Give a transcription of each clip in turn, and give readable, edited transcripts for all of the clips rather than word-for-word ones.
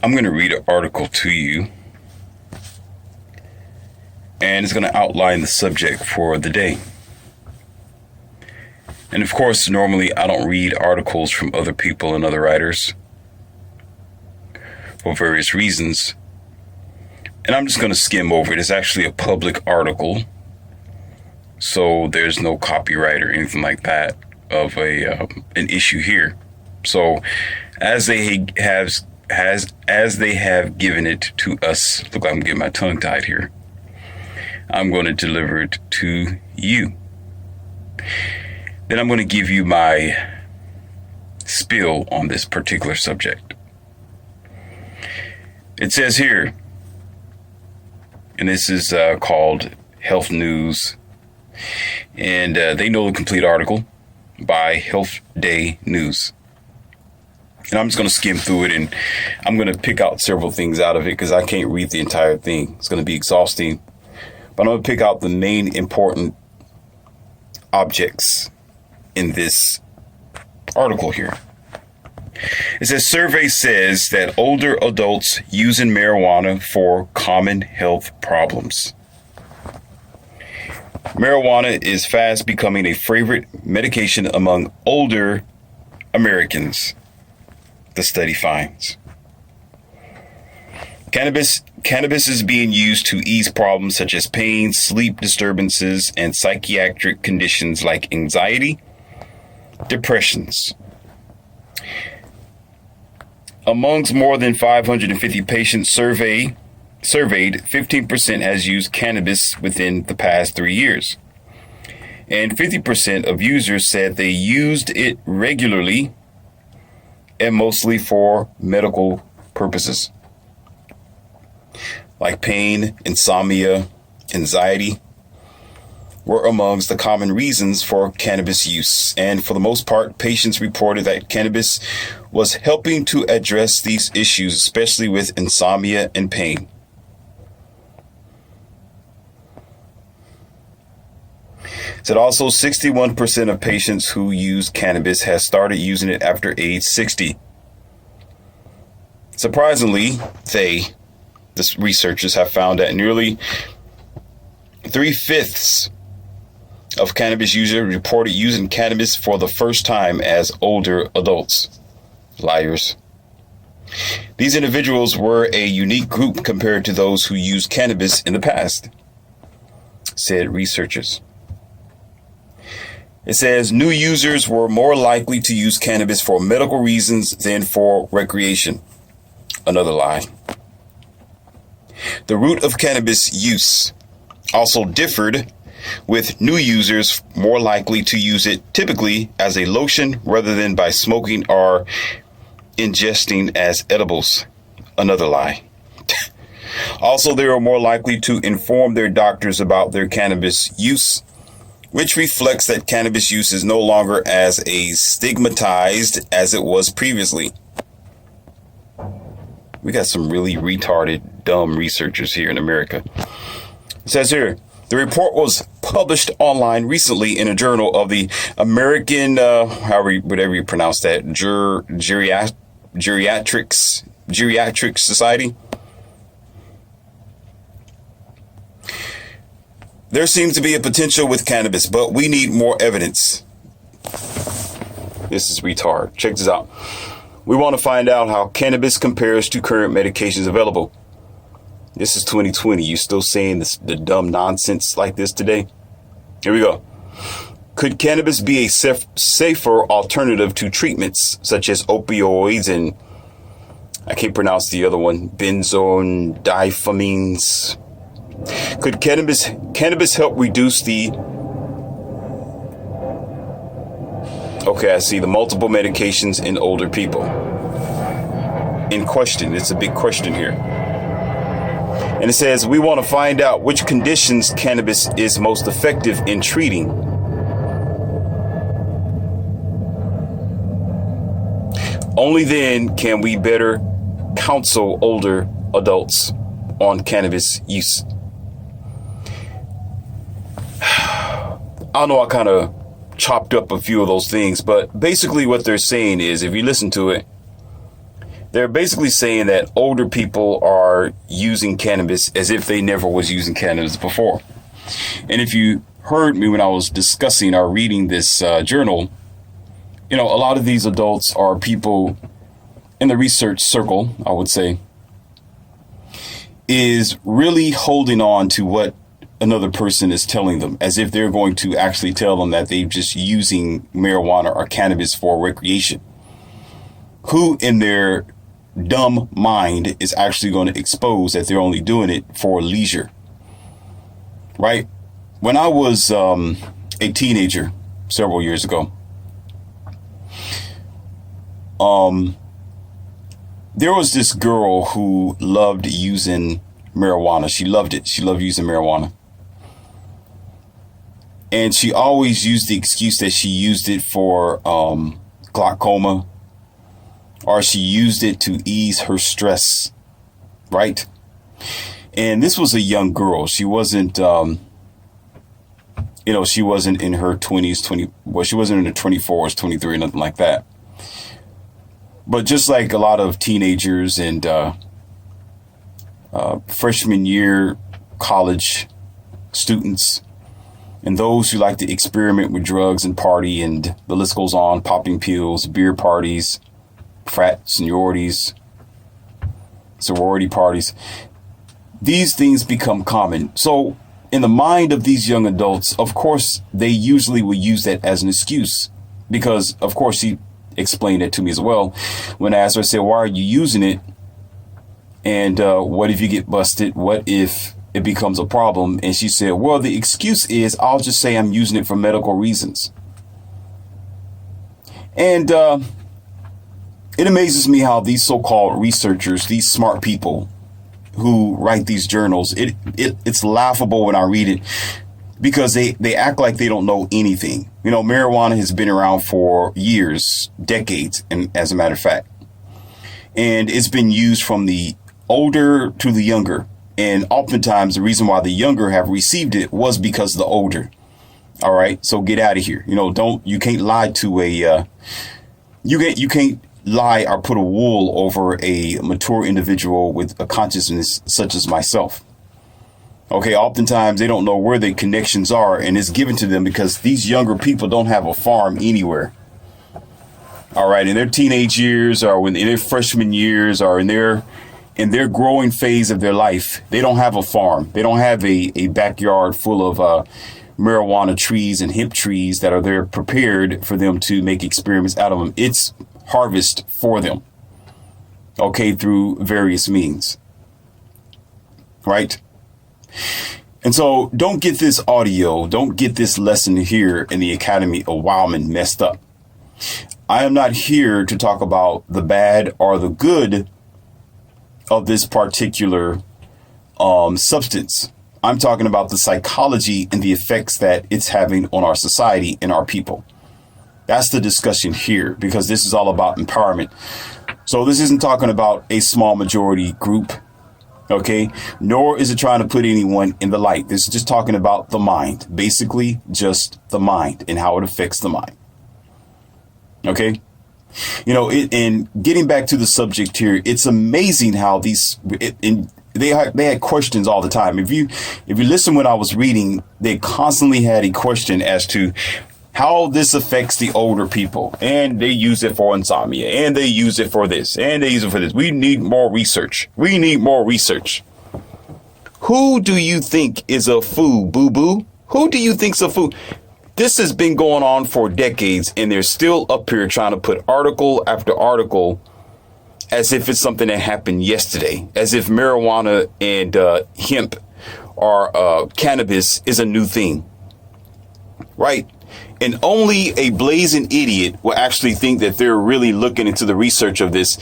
I'm going to read an article to you, and it's going to outline the subject for the day. And of course, normally I don't read articles from other people and other writers for various reasons. And I'm just going to skim over it. It's actually a public article, so there's no copyright or anything like that of an issue here. So as they have given it to us, look, I'm getting my tongue tied here. I'm going to deliver it to you. Then I'm going to give you my spiel on this particular subject. It says here, and this is called Health News, and they know the complete article by Health Day News. And I'm just going to skim through it, and I'm going to pick out several things out of it because I can't read the entire thing. It's going to be exhausting. But I'm going to pick out the main important objects in this article here. It says, survey says that older adults using marijuana for common health problems. Marijuana is fast becoming a favorite medication among older Americans, the study finds. Cannabis is being used to ease problems such as pain, sleep disturbances, and psychiatric conditions like anxiety, depressions. Amongst more than 550 patients surveyed, 15% has used cannabis within the past 3 years. And 50% of users said they used it regularly and mostly for medical purposes, like pain, insomnia, anxiety, were amongst the common reasons for cannabis use. And for the most part, patients reported that cannabis was helping to address these issues, especially with insomnia and pain. It said also 61% of patients who use cannabis has started using it after age 60. Surprisingly, the researchers have found that nearly 3/5 of cannabis users reported using cannabis for the first time as older adults. Liars. These individuals were a unique group compared to those who used cannabis in the past, said researchers. It says new users were more likely to use cannabis for medical reasons than for recreation. Another lie. The root of cannabis use also differed, with new users more likely to use it typically as a lotion rather than by smoking or ingesting as edibles. Another lie. Also, they are more likely to inform their doctors about their cannabis use, which reflects that cannabis use is no longer as stigmatized as it was previously. We got some really retarded, dumb researchers here in America. It says here, the report was published online recently in a journal of the American, whatever you pronounce that, Geriatrics Society. There seems to be a potential with cannabis, but we need more evidence. This is retard. Check this out. We want to find out how cannabis compares to current medications available. This is 2020. You still saying the dumb nonsense like this today? Here we go. Could cannabis be a safer alternative to treatments such as opioids and, I can't pronounce the other one, benzodiazepines? Could cannabis help reduce the, okay, I see, the multiple medications in older people? In question. It's a big question here. And it says, we want to find out which conditions cannabis is most effective in treating. Only then can we better counsel older adults on cannabis use. I know I kind of chopped up a few of those things, but basically what they're saying is, if you listen to it, They're basically saying that older people are using cannabis as if they never was using cannabis before. And if you heard me when I was discussing or reading this journal, a lot of these adults are people in the research circle, I would say, is really holding on to what another person is telling them, as if they're going to actually tell them that they're just using marijuana or cannabis for recreation. Who in their dumb mind is actually going to expose that they're only doing it for leisure? Right? When I was a teenager several years ago, there was this girl who loved using marijuana. She loved it. She loved using marijuana. And she always used the excuse that she used it for glaucoma, or she used it to ease her stress, right? And this was a young girl. She wasn't, she wasn't in her 20s, she wasn't in her 24s, 23, nothing like that. But just like a lot of teenagers and freshman year college students, and those who like to experiment with drugs and party, and the list goes on, popping pills, beer parties, frat sororities, parties, these things become common. So in the mind of these young adults, of course, they usually will use that as an excuse, because, of course, she explained it to me as well. When I asked her, I said, why are you using it? And what if you get busted? What if it becomes a problem? And she said, well, the excuse is, I'll just say I'm using it for medical reasons. And it amazes me how these so-called researchers, these smart people who write these journals, it's laughable when I read it, because they act like they don't know anything. Marijuana has been around for years, decades, and as a matter of fact, and it's been used from the older to the younger. And oftentimes the reason why the younger have received it was because of the older. All right. So get out of here. You can't lie to you can't lie or put a wool over a mature individual with a consciousness such as myself. Okay, oftentimes they don't know where their connections are, and it's given to them because these younger people don't have a farm anywhere. All right, in their teenage years, or in their freshman years, or in their growing phase of their life, they don't have a farm. They don't have a backyard full of marijuana trees and hemp trees that are there prepared for them to make experiments out of them. It's harvest for them, okay, through various means, right? And so don't get this lesson here in the Academy of Wildman messed up. I am not here to talk about the bad or the good of this particular substance. I'm talking about the psychology and the effects that it's having on our society and our people. That's the discussion here, because this is all about empowerment. So this isn't talking about a small majority group. Okay, nor is it trying to put anyone in the light. This is just talking about the mind, basically just the mind and how it affects the mind. Okay, and getting back to the subject here, it's amazing how they had questions all the time. If you listen when I was reading, they constantly had a question as to how this affects the older people, and they use it for insomnia, and they use it for this, and they use it for this. We need more research. We need more research. Who do you think is a fool, boo-boo? Who do you think's a fool? This has been going on for decades, and they're still up here trying to put article after article as if it's something that happened yesterday, as if marijuana and hemp or cannabis is a new thing, right? And only a blazing idiot will actually think that they're really looking into the research of this,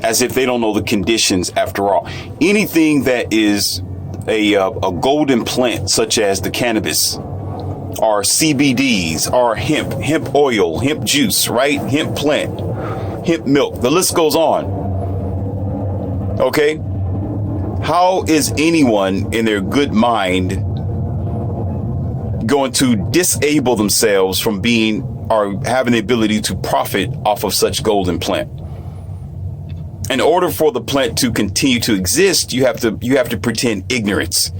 as if they don't know the conditions after all. Anything that is a golden plant, such as the cannabis, or CBDs, or hemp oil, hemp juice, right? Hemp plant, hemp milk, the list goes on. Okay? How is anyone in their good mind going to disable themselves from being or having the ability to profit off of such golden plant? In order for the plant to continue to exist, you have to pretend ignorance.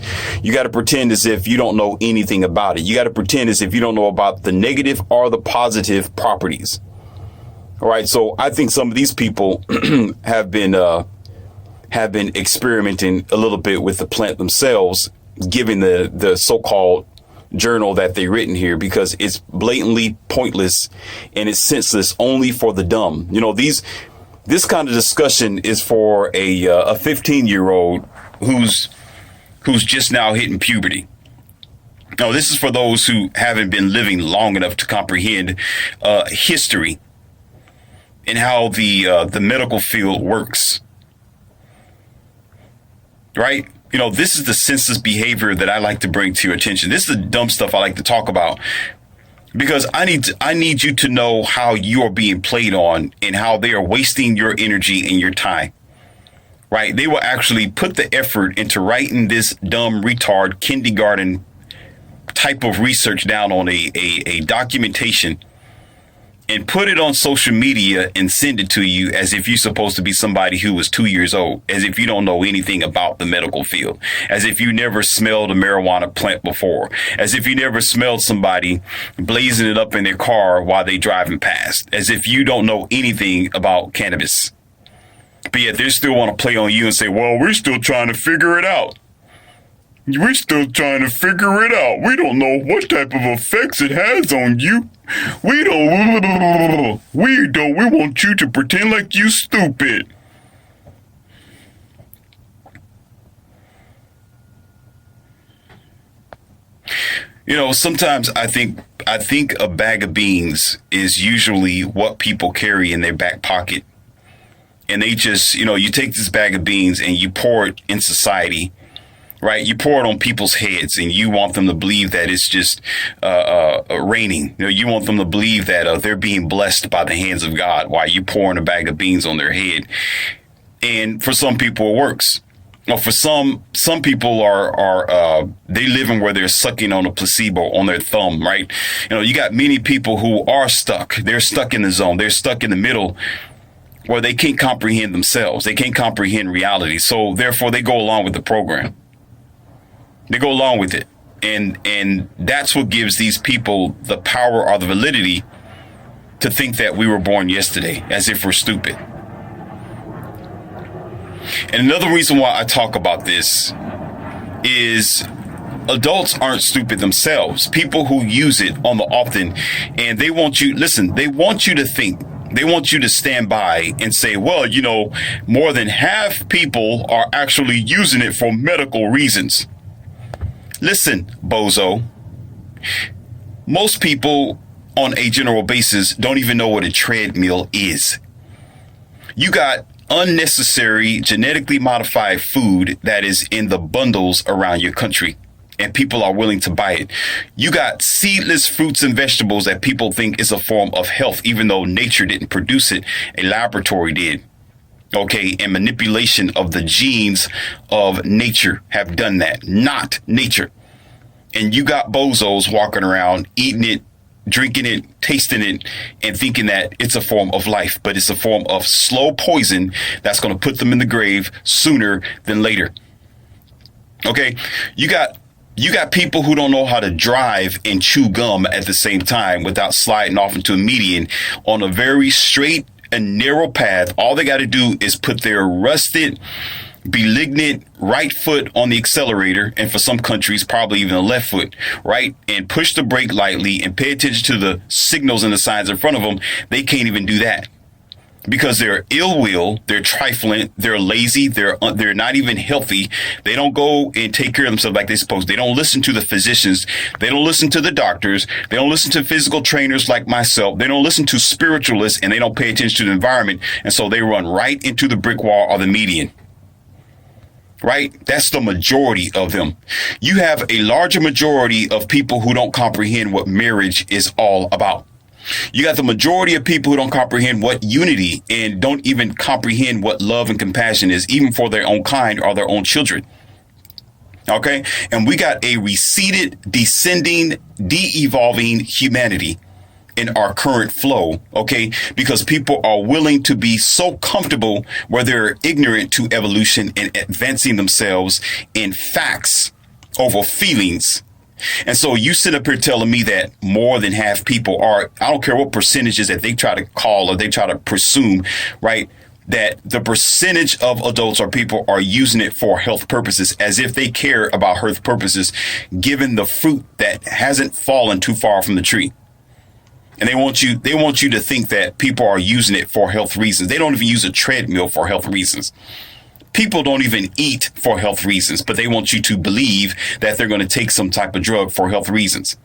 You got to pretend as if you don't know anything about it. You got to pretend as if you don't know about the negative or the positive properties. All right. So I think some of these people have been experimenting a little bit with the plant themselves, given the so-called journal that they've written here, because it's blatantly pointless and it's senseless only for the dumb. This kind of discussion is for a 15-year-old who's just now hitting puberty. No, this is for those who haven't been living long enough to comprehend history and how the medical field works. Right? This is the senseless behavior that I like to bring to your attention. This is the dumb stuff I like to talk about, because I need you to know how you are being played on and how they are wasting your energy and your time. Right? They will actually put the effort into writing this dumb retard kindergarten type of research down on a documentation and put it on social media and send it to you as if you're supposed to be somebody who was 2 years old, as if you don't know anything about the medical field, as if you never smelled a marijuana plant before, as if you never smelled somebody blazing it up in their car while they driving past, as if you don't know anything about cannabis. But yet they still want to play on you and say, well, we're still trying to figure it out. We're still trying to figure it out. We don't know what type of effects it has on you. We want you to pretend like you stupid. Sometimes I think a bag of beans is usually what people carry in their back pocket. And they just, you take this bag of beans and you pour it in society. Right, you pour it on people's heads, and you want them to believe that it's just raining. You want them to believe that they're being blessed by the hands of God while you pouring a bag of beans on their head. And for some people, it works. For some people are they living where they're sucking on a placebo on their thumb. Right, you got many people who are stuck. They're stuck in the zone. They're stuck in the middle, where they can't comprehend themselves. They can't comprehend reality. So therefore, they go along with the program. They go along with it. And that's what gives these people the power or the validity to think that we were born yesterday, as if we're stupid. And another reason why I talk about this is adults aren't stupid themselves. People who use it on the often, and they want you to think. They want you to stand by and say, well, more than half people are actually using it for medical reasons. Listen, bozo. Most people on a general basis don't even know what a treadmill is. You got unnecessary genetically modified food that is in the bundles around your country, and people are willing to buy it. You got seedless fruits and vegetables that people think is a form of health, even though nature didn't produce it. A laboratory did. Okay, and manipulation of the genes of nature have done that, not nature. And you got bozos walking around eating it, drinking it, tasting it, and thinking that it's a form of life, but it's a form of slow poison that's going to put them in the grave sooner than later. Okay, you got people who don't know how to drive and chew gum at the same time without sliding off into a median on a very straight a narrow path. All they got to do is put their rusted, malignant right foot on the accelerator, and for some countries, probably even the left foot, right? And push the brake lightly and pay attention to the signals and the signs in front of them. They can't even do that because they're ill-will, they're trifling, they're lazy, they're not even healthy. They don't go and take care of themselves like they're supposed to. They don't listen to the physicians. They don't listen to the doctors. They don't listen to physical trainers like myself. They don't listen to spiritualists, and they don't pay attention to the environment. And so they run right into the brick wall or the median. Right? That's the majority of them. You have a larger majority of people who don't comprehend what marriage is all about. You got the majority of people who don't comprehend what unity and don't even comprehend what love and compassion is, even for their own kind or their own children. Okay? And we got a receded, descending, de-evolving humanity in our current flow, okay? Because people are willing to be so comfortable where they're ignorant to evolution and advancing themselves in facts over feelings. And so you sit up here telling me that more than half people are, I don't care what percentages that they try to call or they try to presume, right? That the percentage of adults or people are using it for health purposes, as if they care about health purposes, given the fruit that hasn't fallen too far from the tree. And they want you to think that people are using it for health reasons. They don't even use a treadmill for health reasons. People don't even eat for health reasons, but they want you to believe that they're going to take some type of drug for health reasons.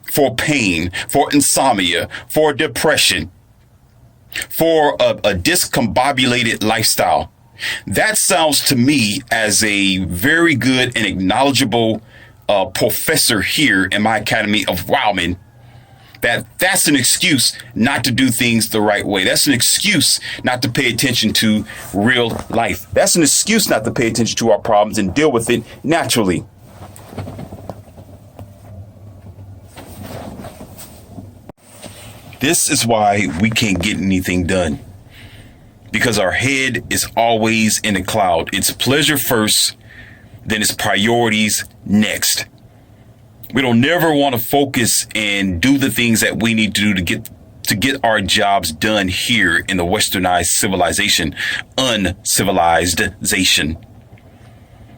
For pain, for insomnia, for depression, for a discombobulated lifestyle. That sounds to me as a very good and acknowledgeable professor here in my Academy of Wildman. That's an excuse not to do things the right way. That's an excuse not to pay attention to real life. That's an excuse not to pay attention to our problems and deal with it naturally. This is why we can't get anything done. Because our head is always in the cloud. It's pleasure first, then it's priorities next. We don't never want to focus and do the things that we need to do to get our jobs done here in the westernized civilization, uncivilization.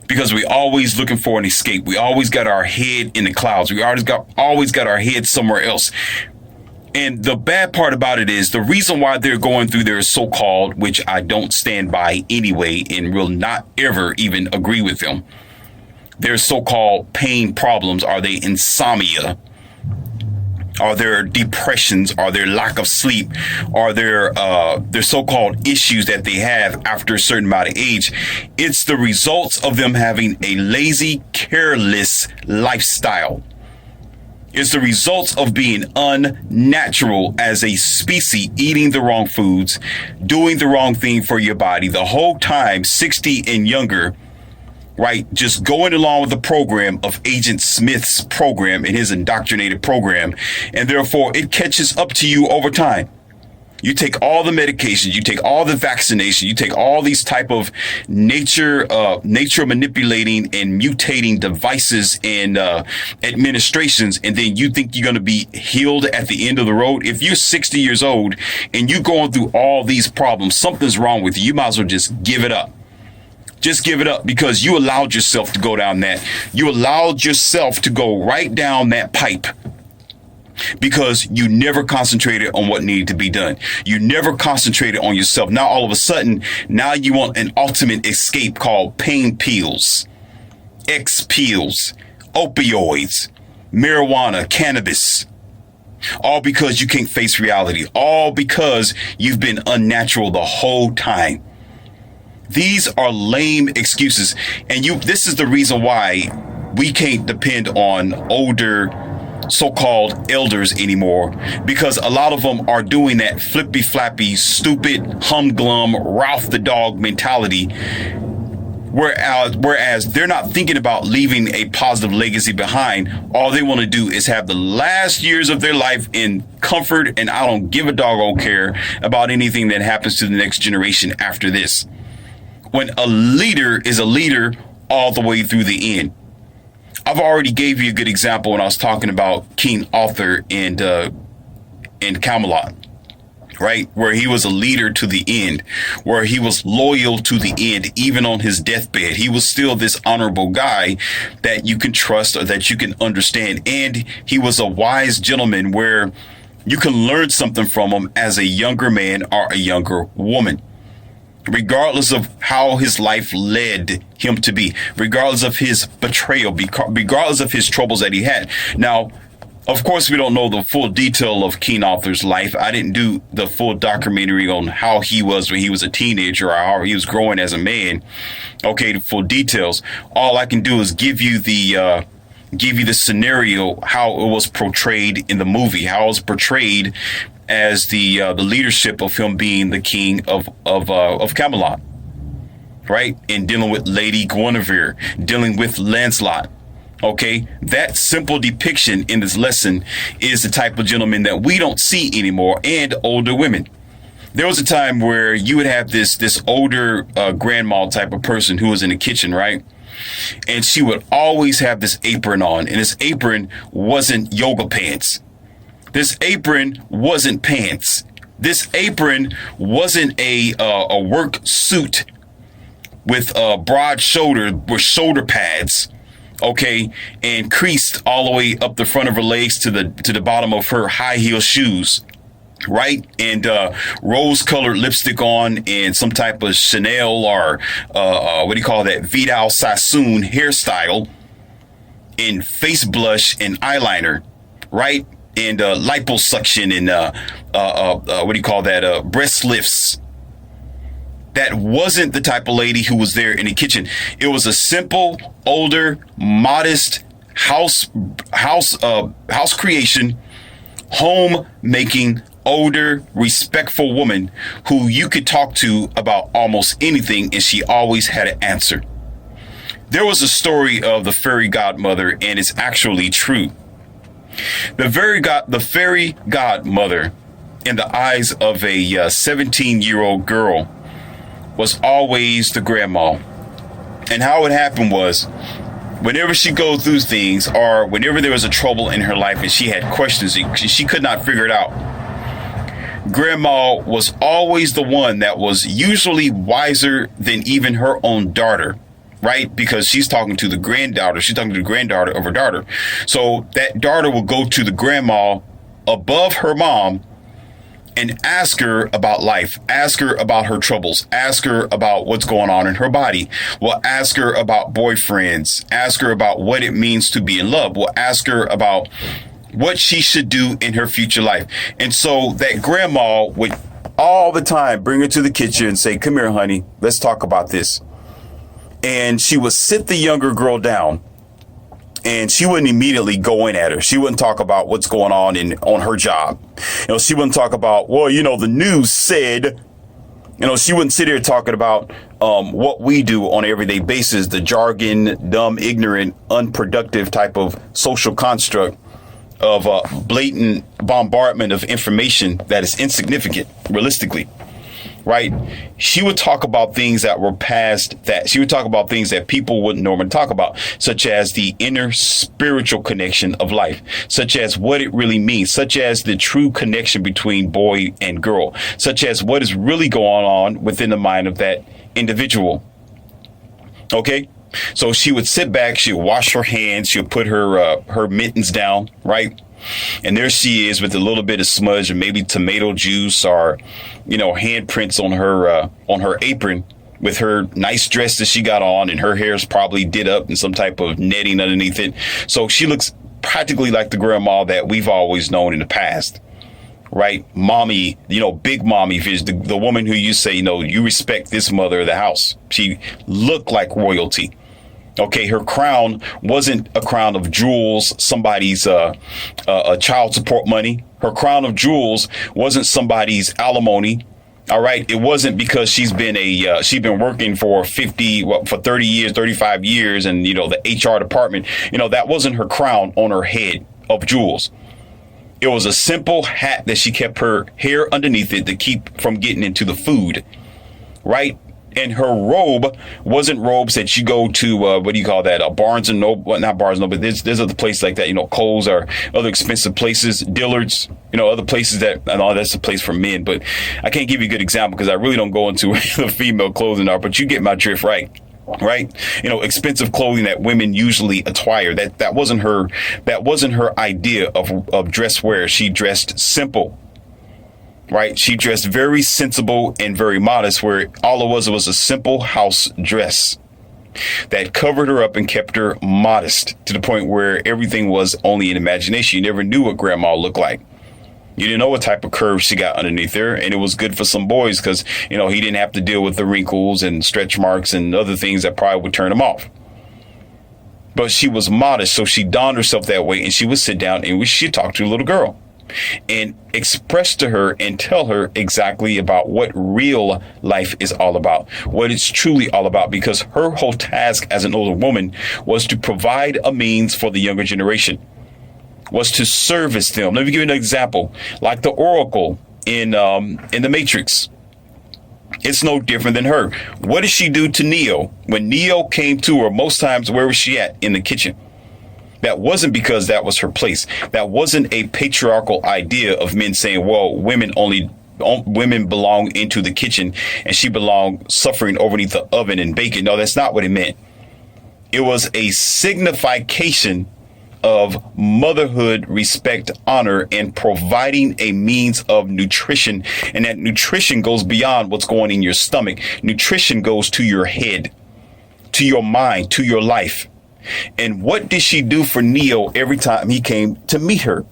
Because we always looking for an escape. We always got our head in the clouds. We always got our head somewhere else. And the bad part about it is the reason why they're going through their so-called, which I don't stand by anyway and will not ever even agree with them, their so-called pain problems, are they insomnia? Are there depressions? Are there lack of sleep? Are there so-called issues that they have after a certain amount of age? It's the results of them having a lazy, careless lifestyle. It's the results of being unnatural as a species, eating the wrong foods, doing the wrong thing for your body the whole time, 60 and younger, right? Just going along with the program of Agent Smith's program and his indoctrinated program. And therefore, it catches up to you over time. You take all the medications, you take all the vaccination, you take all these type of nature manipulating and mutating devices and administrations, and then you think you're going to be healed at the end of the road. If you're 60 years old and you're going through all these problems, something's wrong with you. You might as well just give it up. Just give it up, because you allowed yourself to go down that. You allowed yourself to go right down that pipe. Because you never concentrated on what needed to be done. You never concentrated on yourself. Now, all of a sudden, now you want an ultimate escape called pain pills, X pills, opioids, marijuana, cannabis. All because you can't face reality. All because you've been unnatural the whole time. These are lame excuses. And this is the reason why we can't depend on older so-called elders anymore, because a lot of them are doing that flippy flappy, stupid, humglum, Ralph the dog mentality, whereas they're not thinking about leaving a positive legacy behind. All they want to do is have the last years of their life in comfort, and I don't give a doggone care about anything that happens to the next generation after this. When a leader is a leader all the way through the end. I've already gave you a good example when I was talking about King Arthur and Camelot, right? Where he was a leader to the end, where he was loyal to the end, even on his deathbed. He was still this honorable guy that you can trust or that you can understand. And he was a wise gentleman where you can learn something from him as a younger man or a younger woman. Regardless of how his life led him to be, regardless of his betrayal, regardless of his troubles that he had. Now, of course, we don't know the full detail of King Arthur's life. I didn't do the full documentary on how he was when he was a teenager or how he was growing as a man. Okay, the full details. All I can do is give you the scenario, how it was portrayed in the movie, how it was portrayed as the leadership of him being the king of Camelot, right? And dealing with Lady Guinevere, dealing with Lancelot, Okay, that simple depiction in this lesson is the type of gentleman that we don't see anymore, and older women. There was a time where you would have this older grandma type of person who was in the kitchen, right? And she would always have this apron on, and this apron wasn't yoga pants. This apron wasn't pants. This apron wasn't a work suit with broad shoulder with shoulder pads, okay, and creased all the way up the front of her legs to the bottom of her high heel shoes, right? And rose-colored lipstick on, and some type of Chanel or what do you call that, Vidal Sassoon hairstyle, and face blush and eyeliner, right? And liposuction and what do you call that, breast lifts. That wasn't the type of lady who was there in the kitchen. It was a simple, older, modest house creation, home-making, older, respectful woman who you could talk to about almost anything, and she always had an answer. There was a story of the fairy godmother, and it's actually true. The fairy godmother, in the eyes of a 17-year-old girl, was always the grandma. And how it happened was, whenever she go through things, or whenever there was a trouble in her life and she had questions and she could not figure it out, grandma was always the one that was usually wiser than even her own daughter, right? Because she's talking to the granddaughter. She's talking to the granddaughter of her daughter. So that daughter will go to the grandma above her mom and ask her about life, ask her about her troubles, ask her about what's going on in her body. We'll ask her about boyfriends, ask her about what it means to be in love. We'll ask her about what she should do in her future life. And so that grandma would all the time bring her to the kitchen and say, "Come here, honey, let's talk about this." And she would sit the younger girl down, and she wouldn't immediately go in at her. She wouldn't talk about what's going on her job. She wouldn't talk about, well, the news said, she wouldn't sit here talking about what we do on an everyday basis, the jargon, dumb, ignorant, unproductive type of social construct of blatant bombardment of information that is insignificant, realistically. Right? She would talk about things that were past that. She would talk about things that people wouldn't normally talk about, such as the inner spiritual connection of life, such as what it really means, such as the true connection between boy and girl, such as what is really going on within the mind of that individual. Okay? So she would sit back, she would wash her hands, she would put her mittens down, right? And there she is with a little bit of smudge or maybe tomato juice or, handprints on her apron with her nice dress that she got on, and her hair's probably did up in some type of netting underneath it. So she looks practically like the grandma that we've always known in the past, right? Mommy, big mommy, the woman who you say, you respect this mother of the house. She looked like royalty. Okay, her crown wasn't a crown of jewels, somebody's child support money. Her crown of jewels wasn't somebody's alimony. All right, it wasn't because she's been working for 30 years, 35 years, and the HR department. That wasn't her crown on her head of jewels. It was a simple hat that she kept her hair underneath it to keep from getting into the food, right? And her robe wasn't robes that you go to, what do you call that? Barnes and Noble, well, not Barnes and Noble, but there's other places like that, Kohl's or other expensive places, Dillard's, other places that, I know that's a place for men, but I can't give you a good example because I really don't go into the female clothing art, but you get my drift, right? Right? Expensive clothing that women usually acquire. That wasn't her idea of dress wear. She dressed simple. Right? She dressed very sensible and very modest, where all it was a simple house dress that covered her up and kept her modest to the point where everything was only an imagination. You never knew what grandma looked like. You didn't know what type of curves she got underneath there. And it was good for some boys because, he didn't have to deal with the wrinkles and stretch marks and other things that probably would turn him off. But she was modest, so she donned herself that way, and she would sit down and she'd talk to a little girl. and express to her and tell her exactly about what real life is all about, what it's truly all about, because her whole task as an older woman was to provide a means for the younger generation, was to service them. Let me give you an example, like the Oracle in the Matrix. It's no different than her. What did she do to Neo? When Neo came to her, most times, where was she at? In the kitchen. That wasn't because that was her place. That wasn't a patriarchal idea of men saying, well, women belong into the kitchen and she belonged suffering underneath the oven and baking. No, that's not what it meant. It was a signification of motherhood, respect, honor, and providing a means of nutrition. And that nutrition goes beyond what's going in your stomach. Nutrition goes to your head, to your mind, to your life. And what did she do for Neo every time he came to meet her?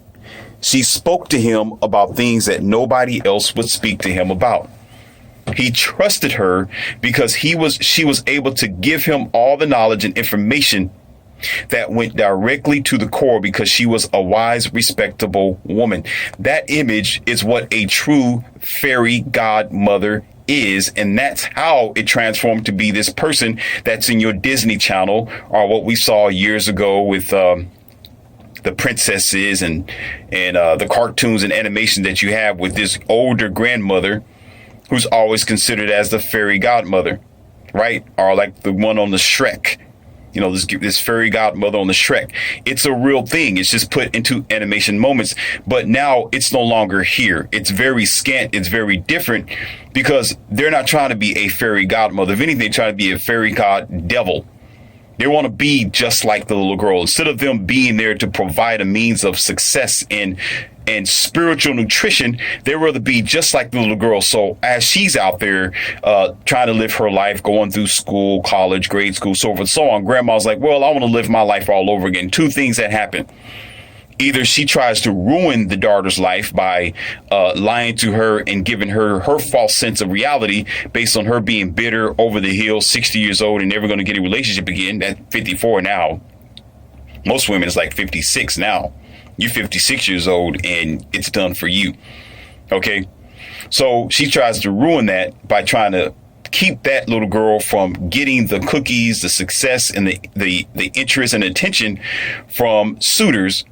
She spoke to him about things that nobody else would speak to him about. He trusted her because she was able to give him all the knowledge and information that went directly to the core, because she was a wise, respectable woman. That image is what a true fairy godmother is, and that's how it transformed to be this person that's in your Disney Channel, or what we saw years ago with the princesses and the cartoons and animation that you have with this older grandmother who's always considered as the fairy godmother, right? Or like the one on the Shrek. You know, this fairy godmother on the Shrek. It's a real thing. It's just put into animation moments. But now it's no longer here. It's very scant. It's very different, because they're not trying to be a fairy godmother. If anything, they try to be a fairy god devil. They want to be just like the little girl. Instead of them being there to provide a means of success and spiritual nutrition, they rather be just like the little girl. So as she's out there trying to live her life, going through school, college, grade school, so forth and so on, grandma's like, well, I want to live my life all over again. Two things that happen. Either she tries to ruin the daughter's life by lying to her and giving her false sense of reality based on her being bitter, over the hill, 60 years old, and never going to get a relationship again. At 54 now. Most women is like 56 now. You're 56 years old and it's done for you. Okay. So she tries to ruin that by trying to keep that little girl from getting the cookies, the success, and the interest and attention from suitors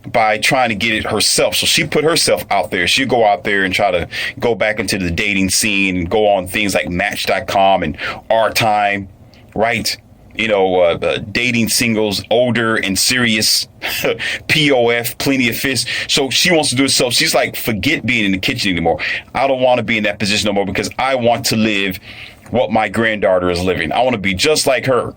by trying to get it herself. So she put herself out there. She'd go out there and try to go back into the dating scene and go on things like Match.com and Our Time, right? You know, dating singles, older and serious, POF, plenty of fish. So she wants to do it. So she's like, forget being in the kitchen anymore. I don't want to be in that position no more, because I want to live what my granddaughter is living. I want to be just like her.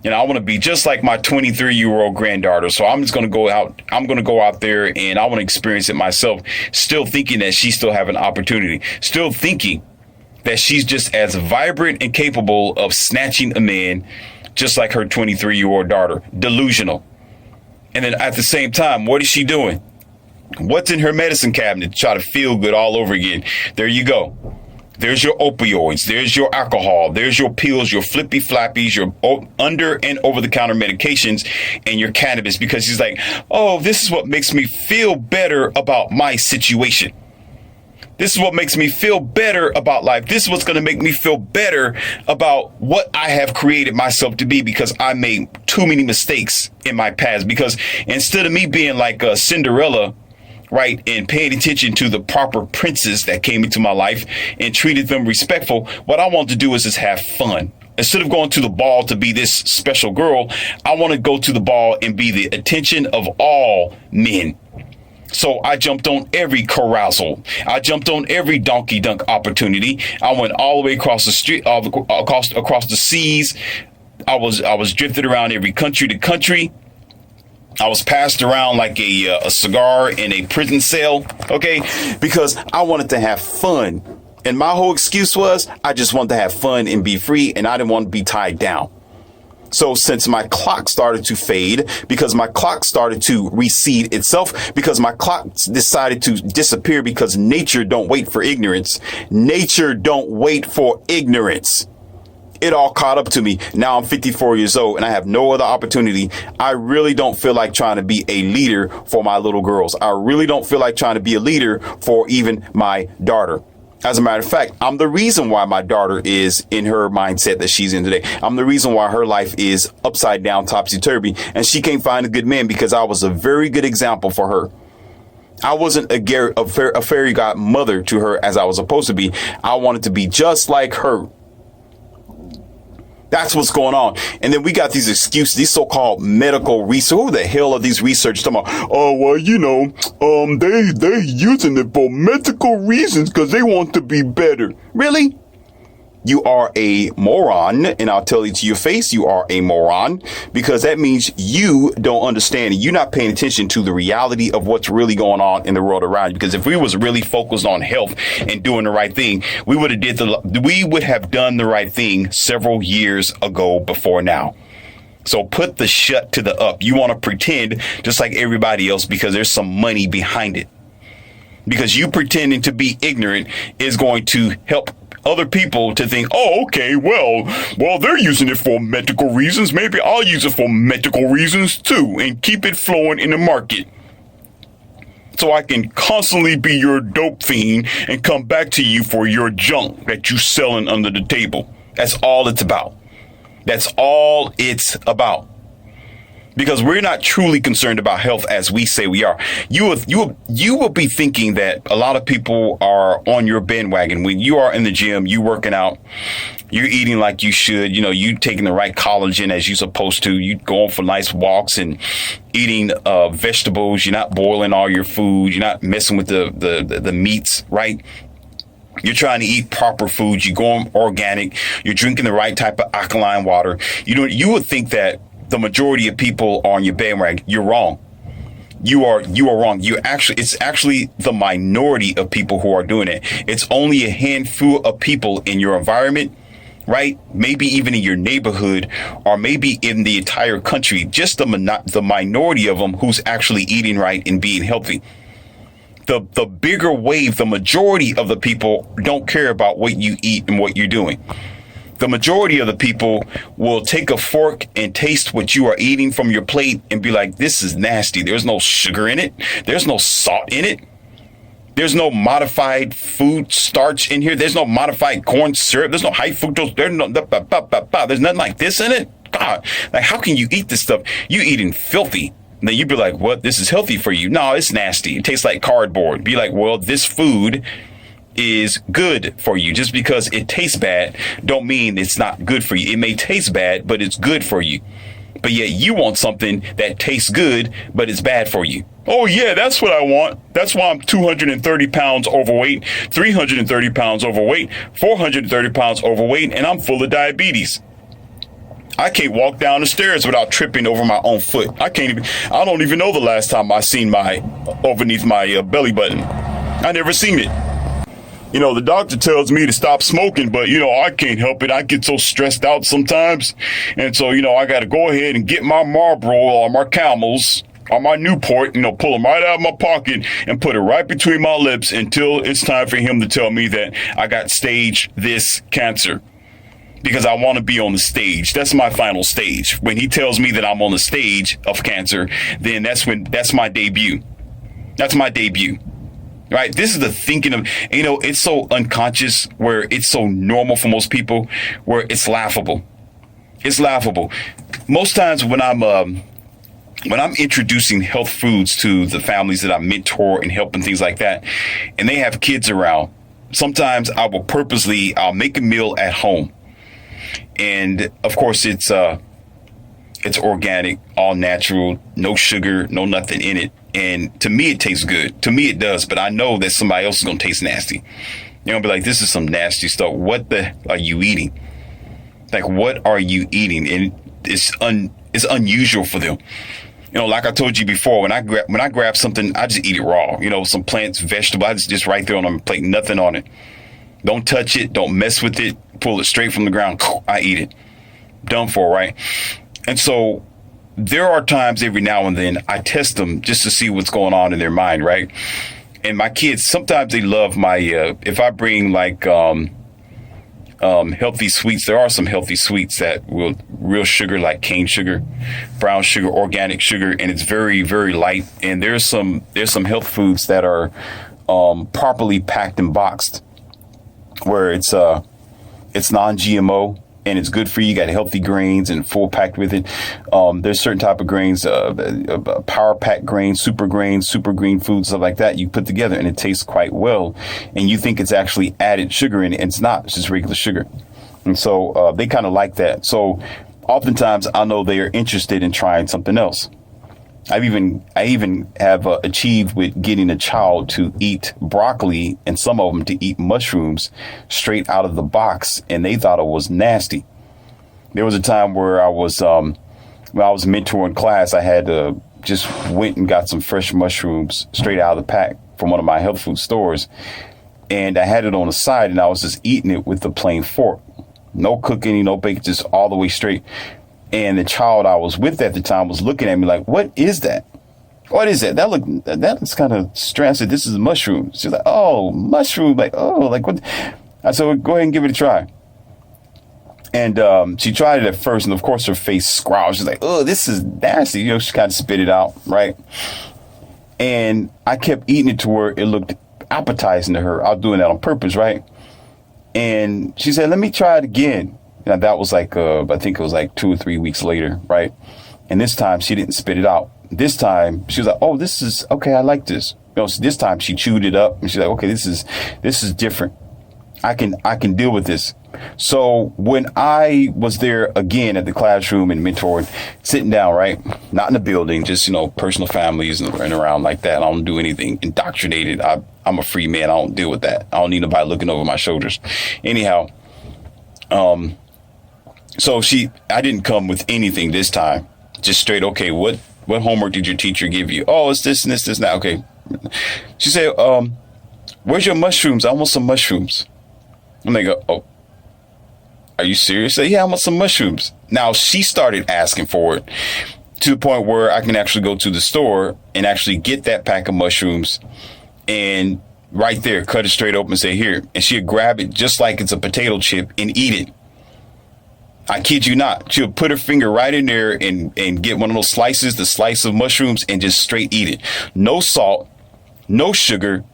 You know, I want to be just like my 23-year-old granddaughter. So I'm just going to go out. I'm going to go out there and I want to experience it myself, still thinking that she still have an opportunity, still thinking that she's just as vibrant and capable of snatching a man just like her 23-year-old daughter. Delusional. And then at the same time, what is she doing? What's in her medicine cabinet to try to feel good all over again? There you go. There's your opioids. There's your alcohol. There's your pills, your flippy flappies, your under and over the counter medications, and your cannabis, because she's like, oh, this is what makes me feel better about my situation. This is what makes me feel better about life. This is what's going to make me feel better about what I have created myself to be, because I made too many mistakes in my past. Because instead of me being like Cinderella, right, and paying attention to the proper princes that came into my life and treated them respectful, what I want to do is just have fun. Instead of going to the ball to be this special girl, I want to go to the ball and be the attention of all men. So I jumped on every carousal. I jumped on every donkey dunk opportunity. I went all the way across the street, across the seas. I was drifted around every country to country. I was passed around like a cigar in a prison cell. Okay, because I wanted to have fun. And my whole excuse was I just wanted to have fun and be free, and I didn't want to be tied down. So since my clock started to fade, because my clock started to recede itself, because my clock decided to disappear, because nature don't wait for ignorance. Nature don't wait for ignorance. it all caught up to me. Now I'm 54 years old and I have no other opportunity. I really don't feel like trying to be a leader for my little girls. I really don't feel like trying to be a leader for even my daughter. As a matter of fact, I'm the reason why my daughter is in her mindset that she's in today. I'm the reason why her life is upside down, topsy-turvy, and she can't find a good man because I was a very good example for her. I wasn't a fairy godmother to her as I was supposed to be. I wanted to be just like her. That's what's going on. And then we got these excuses, these so-called medical research. Who the hell are these researchers talking about? Oh, well, you know, they using it for medical reasons because they want to be better. Really? You are a moron, and I'll tell you to your face, you are a moron, because that means you don't understand. You're not paying attention to the reality of what's really going on in the world around you. Because if we was really focused on health and doing the right thing, we would have done the right thing several years ago before now. So put the shut to the up. You want to pretend just like everybody else because there's some money behind it. Because you pretending to be ignorant is going to help other people to think, oh, okay, well, they're using it for medical reasons. Maybe I'll use it for medical reasons too, and keep it flowing in the market. So I can constantly be your dope fiend and come back to you for your junk that you selling under the table. That's all it's about. That's all it's about. Because we're not truly concerned about health as we say we are. You will be thinking that a lot of people are on your bandwagon when you are in the gym, you working out, you're eating like you should, you know, you taking the right collagen as you're supposed to, you going for nice walks and eating vegetables, you're not boiling all your food, you're not messing with the meats, right? You're trying to eat proper foods, you're going organic, you're drinking the right type of alkaline water. You would think that the majority of people are on your bandwagon. You're wrong. You are wrong. It's actually the minority of people who are doing it. It's only a handful of people in your environment, right? Maybe even in your neighborhood, or maybe in the entire country. Just the minority of them who's actually eating right and being healthy. The bigger wave, the majority of the people don't care about what you eat and what you're doing. The majority of the people will take a fork and taste what you are eating from your plate and be like, this is nasty. There's no sugar in it. There's no salt in it. There's no modified food starch in here. There's no modified corn syrup. There's no high fructose. There's nothing like this in it. God, like, how can you eat this stuff? You eating filthy. And then you'd be like, what? This is healthy for you. No, it's nasty. It tastes like cardboard. Be like, well, this food is good for you. Just because it tastes bad don't mean it's not good for you. It may taste bad, but it's good for you. But yet you want something that tastes good, but it's bad for you. Oh yeah, that's what I want. That's why I'm 230 pounds overweight, 330 pounds overweight, 430 pounds overweight, and I'm full of diabetes. I can't walk down the stairs without tripping over my own foot. I don't even know the last time I seen underneath my belly button. I never seen it. You know, the doctor tells me to stop smoking, but, you know, I can't help it. I get so stressed out sometimes. And so, you know, I got to go ahead and get my Marlboro or my Camels or my Newport, you know, pull them right out of my pocket and put it right between my lips until it's time for him to tell me that I got stage this cancer. Because I want to be on the stage. That's my final stage. When he tells me that I'm on the stage of cancer, then that's my debut. That's my debut. Right. This is the thinking of, you know, it's so unconscious where it's so normal for most people where it's laughable. It's laughable. Most times when I'm introducing health foods to the families that I mentor and help and things like that, and they have kids around, sometimes I'll make a meal at home. And of course, it's organic, all natural, no sugar, no nothing in it. And to me, it tastes good. To me, it does. But I know that somebody else is going to taste nasty. They're going to be like, this is some nasty stuff. What the are you eating? Like, what are you eating? And it's unusual for them. You know, like I told you before, when I grab something, I just eat it raw. You know, some plants, vegetables, I just right there on my plate, nothing on it. Don't touch it. Don't mess with it. Pull it straight from the ground. I eat it. Done for, right? And so there are times every now and then I test them just to see what's going on in their mind, right? And my kids, sometimes they love my, if I bring like Healthy sweets. There are some healthy sweets that will real sugar, like cane sugar, brown sugar, organic sugar, and it's very, very light. And there's some health foods that are properly packed and boxed, where it's non-GMO and it's good for you. You got healthy grains and full packed with it. There's certain type of grains, power pack grains, super green foods, stuff like that you put together, and it tastes quite well. And you think it's actually added sugar in it, and it's not. It's just regular sugar. And so they kind of like that. So oftentimes I know they are interested in trying something else. I even have achieved with getting a child to eat broccoli and some of them to eat mushrooms straight out of the box, and they thought it was nasty. There was a time where when I was mentoring class, I had just went and got some fresh mushrooms straight out of the pack from one of my health food stores, and I had it on the side, and I was just eating it with the plain fork, no cooking, no baking, just all the way straight. And the child I was with at the time was looking at me like, "What is that? What is that? That looks kind of strange." I said, "This is mushroom." She's like, "Oh, mushroom." Like, "Oh, like what?" I said, well, "Go ahead and give it a try." And she tried it at first, and of course her face scowled. She's like, "Oh, this is nasty." She kind of spit it out, right? And I kept eating it to where it looked appetizing to her. I was doing that on purpose, right? And she said, "Let me try it again." Now, that was like, I think it was like 2 or 3 weeks later, right? And this time she didn't spit it out. This time she was like, "Oh, this is okay. I like this." So this time she chewed it up, and she's like, "Okay, this is different. I can deal with this." So when I was there again at the classroom and mentoring, sitting down, right? Not in the building, just, personal families and around like that. I don't do anything indoctrinated. I'm a free man. I don't deal with that. I don't need nobody looking over my shoulders. Anyhow, so I didn't come with anything this time. Just straight, "Okay, what homework did your teacher give you?" "Oh, it's this and this, this, and that." "Okay." She said, "Where's your mushrooms? I want some mushrooms." And they go, "Oh, are you serious?" I say, "Yeah, I want some mushrooms." Now she started asking for it to the point where I can actually go to the store and actually get that pack of mushrooms and right there, cut it straight open and say, "Here." And she'd grab it just like it's a potato chip and eat it. I kid you not. She'll put her finger right in there and get one of those slices, the slice of mushrooms, and just straight eat it. No salt, no sugar,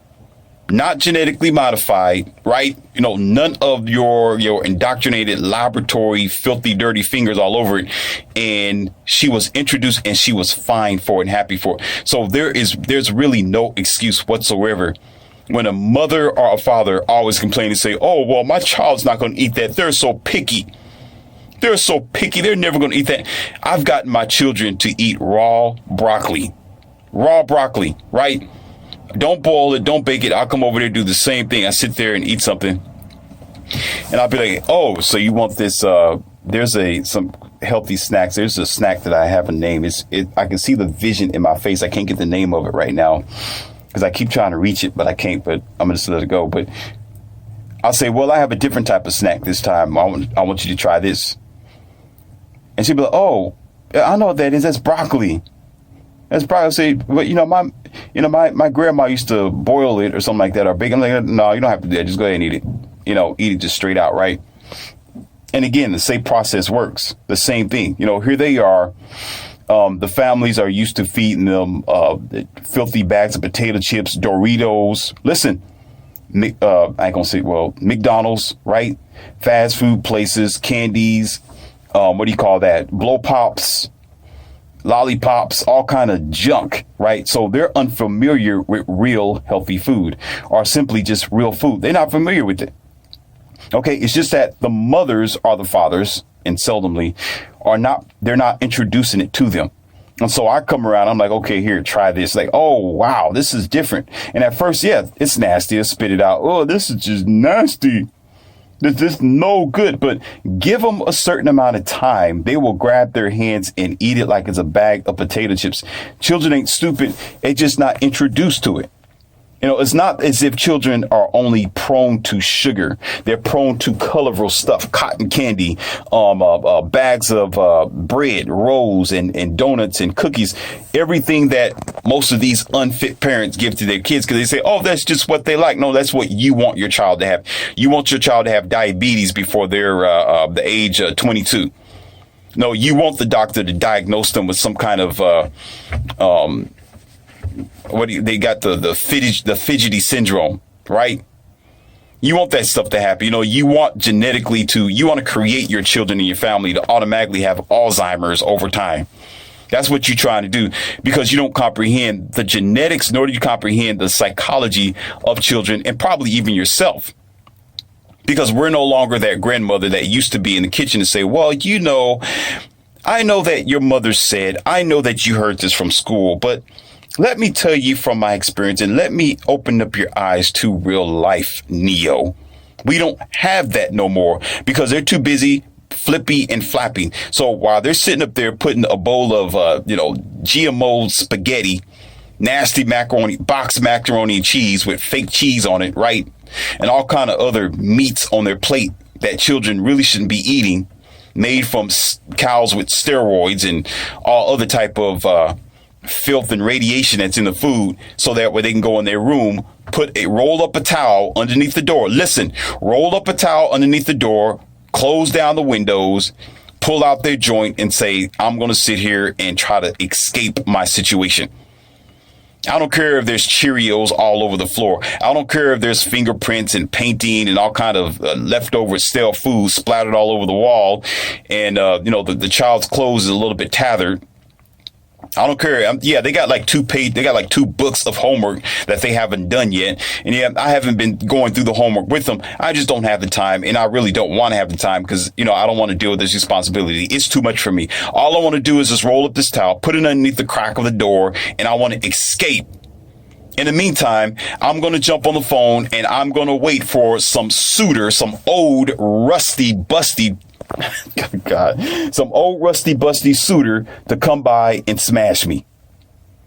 not genetically modified, right? None of your indoctrinated laboratory, filthy, dirty fingers all over it. And she was introduced and she was fine for it and happy for it. So there's really no excuse whatsoever when a mother or a father always complain and say, "Oh, well, my child's not going to eat that. They're so picky. They're so picky. They're never going to eat that." I've gotten my children to eat raw broccoli, right? Don't boil it. Don't bake it. I'll come over there, do the same thing. I sit there and eat something. And I'll be like, "Oh, so you want this? There's some healthy snacks. There's a snack that I have a name. I can see the vision in my face. I can't get the name of it right now because I keep trying to reach it, but I can't, but I'm going to just let it go. But I'll say, "Well, I have a different type of snack this time. I want you to try this." And she'd be like, "Oh, I know what that is. That's broccoli. That's broccoli." I say, "But my grandma used to boil it or something like that, or bake." I'm like, "No, you don't have to do that. Just go ahead and eat it. Eat it just straight out, right?" And again, the same process works. The same thing. Here they are. The families are used to feeding them filthy bags of potato chips, Doritos. Listen, I ain't gonna say, well, McDonald's, right? Fast food places, candies. What do you call that? Blow pops, lollipops, all kind of junk, right? So they're unfamiliar with real healthy food, or simply just real food. They're not familiar with it. Okay, it's just that the mothers or the fathers, and seldomly, they're not introducing it to them. And so I come around, I'm like, "Okay, here, try this." Like, "Oh, wow, this is different." And at first, yeah, it's nasty. I spit it out. "Oh, this is just nasty. This is no good." But give them a certain amount of time. They will grab their hands and eat it like it's a bag of potato chips. Children ain't stupid. They just not introduced to it. It's not as if children are only prone to sugar. They're prone to colorful stuff, cotton candy, bags of bread, rolls, and donuts and cookies. Everything that most of these unfit parents give to their kids because they say, oh, that's just what they like. No, that's what you want your child to have. You want your child to have diabetes before they're the age of 22. No, you want the doctor to diagnose them with some kind of they got the fidgety syndrome, right? You want that stuff to happen. You want you want to create your children and your family to automatically have Alzheimer's over time. That's what you're trying to do because you don't comprehend the genetics, nor do you comprehend the psychology of children and probably even yourself. Because we're no longer that grandmother that used to be in the kitchen and say, well, I know that your mother said, I know that you heard this from school, but let me tell you from my experience and let me open up your eyes to real life, Neo. We don't have that no more because they're too busy flippy and flappy. So while they're sitting up there putting a bowl of, GMO spaghetti, nasty macaroni, boxed macaroni and cheese with fake cheese on it, right? And all kind of other meats on their plate that children really shouldn't be eating, made from cows with steroids and all other type of filth and radiation that's in the food, so that way they can go in their room, roll up a towel underneath the door. Listen, roll up a towel underneath the door, close down the windows, pull out their joint and say, I'm going to sit here and try to escape my situation. I don't care if there's Cheerios all over the floor. I don't care if there's fingerprints and painting and all kind of leftover stale food splattered all over the wall. And, the child's clothes is a little bit tattered. I don't care. They got like two books of homework that they haven't done yet. And I haven't been going through the homework with them. I just don't have the time. And I really don't want to have the time because, I don't want to deal with this responsibility. It's too much for me. All I want to do is just roll up this towel, put it underneath the crack of the door, and I want to escape. In the meantime, I'm going to jump on the phone and I'm going to wait for some suitor, some old, rusty, busty some old rusty busty suitor to come by and smash me.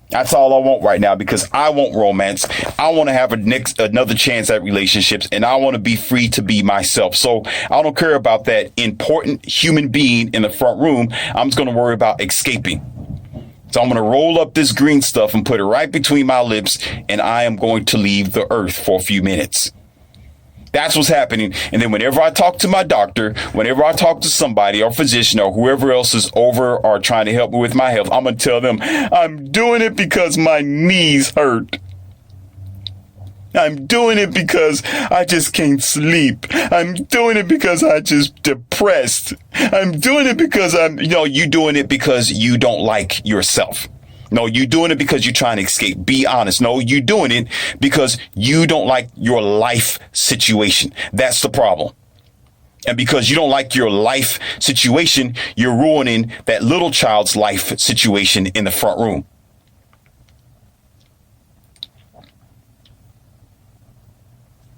That's all I want right now because I want romance. I want to have another chance at relationships and I want to be free to be myself. So I don't care about that important human being in the front room. I'm just going to worry about escaping. So I'm going to roll up this green stuff and put it right between my lips and I am going to leave the earth for a few minutes. That's what's happening. And then whenever I talk to my doctor, whenever I talk to somebody or physician or whoever else is over or trying to help me with my health, I'm going to tell them I'm doing it because my knees hurt. I'm doing it because I just can't sleep. I'm doing it because I just depressed. I'm doing it because you doing it because you don't like yourself. No, you're doing it because you're trying to escape. Be honest. No, you're doing it because you don't like your life situation. That's the problem. And because you don't like your life situation, you're ruining that little child's life situation in the front room.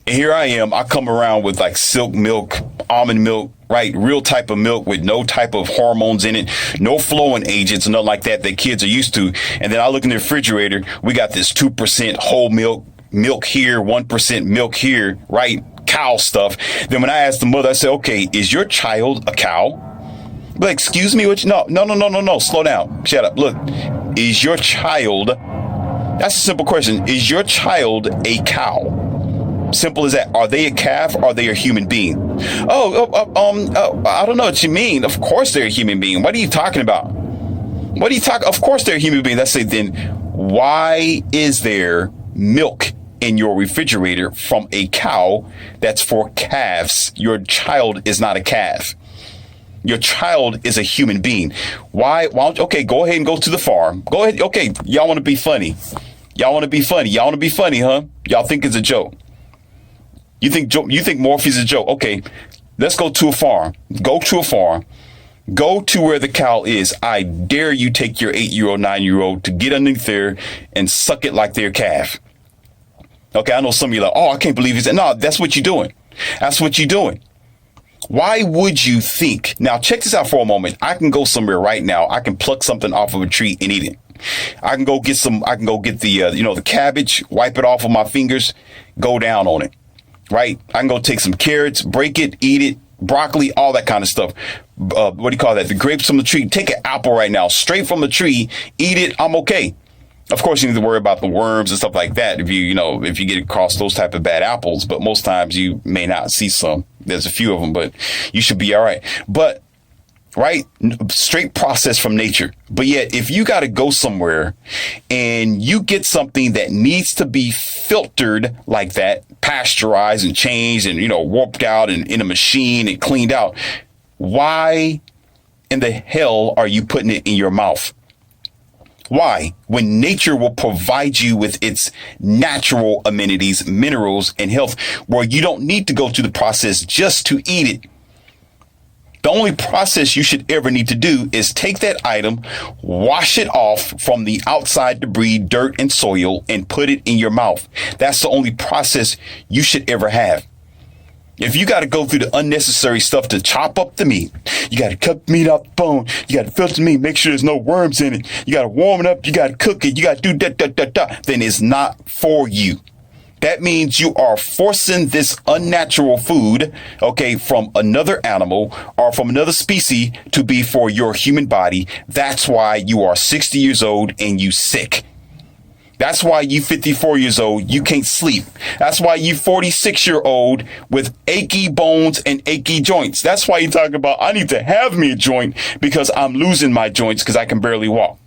And here I am. I come around with like silk milk, almond milk, right? Real type of milk with no type of hormones in it, no flowing agents, nothing like that kids are used to. And then I look in the refrigerator. We got this 2% whole milk here, 1% milk here, right? Cow stuff. Then when I asked the mother, I said, okay, is your child a cow? But excuse me, no, slow down. Shut up. Look, is your child, that's a simple question. Is your child a cow? Simple as that. Are they a calf or are they a human being? I don't know what you mean. Of course they're a human being. What are you talking about? Of course they're a human being. Let's say then, why is there milk in your refrigerator from a cow that's for calves? Your child is not a calf. Your child is a human being. Why don't, okay, go ahead and go to the farm. Go ahead. Okay, y'all want to be funny. Y'all want to be funny, huh? Y'all think it's a joke. You think Morpheus is a joke. Okay, let's go to a farm. Go to a farm. Go to where the cow is. I dare you take your 8-year-old, 9-year-old to get underneath there and suck it like their calf. Okay, I know some of you are like, oh, I can't believe he said, no, that's what you're doing. That's what you're doing. Why would you think? Now, check this out for a moment. I can go somewhere right now. I can pluck something off of a tree and eat it. I can go get the, the cabbage, wipe it off with my fingers, go down on it, right? I can go take some carrots, break it, eat it, broccoli, all that kind of stuff. What do you call that? The grapes from the tree. Take an apple right now, straight from the tree, eat it. I'm okay. Of course, you need to worry about the worms and stuff like that if you get across those type of bad apples. But most times you may not see some. There's a few of them, but you should be all right. But right, straight process from nature. But yet, if you got to go somewhere and you get something that needs to be filtered like that, pasteurized and changed and warped out and in a machine and cleaned out, why in the hell are you putting it in your mouth? Why? When nature will provide you with its natural amenities, minerals, and health, where you don't need to go through the process just to eat it. The only process you should ever need to do is take that item, wash it off from the outside debris, dirt, and soil, and put it in your mouth. That's the only process you should ever have. If you got to go through the unnecessary stuff to chop up the meat, you got to cut meat off the bone, you got to filter meat, make sure there's no worms in it, you got to warm it up, you got to cook it, you got to do then it's not for you. That means you are forcing this unnatural food, okay, from another animal or from another species to be for your human body. That's why you are 60 years old and you sick. That's why you 54 years old, you can't sleep. That's why you 46-year-old with achy bones and achy joints. That's why you're talking about, I need to have me a joint because I'm losing my joints because I can barely walk.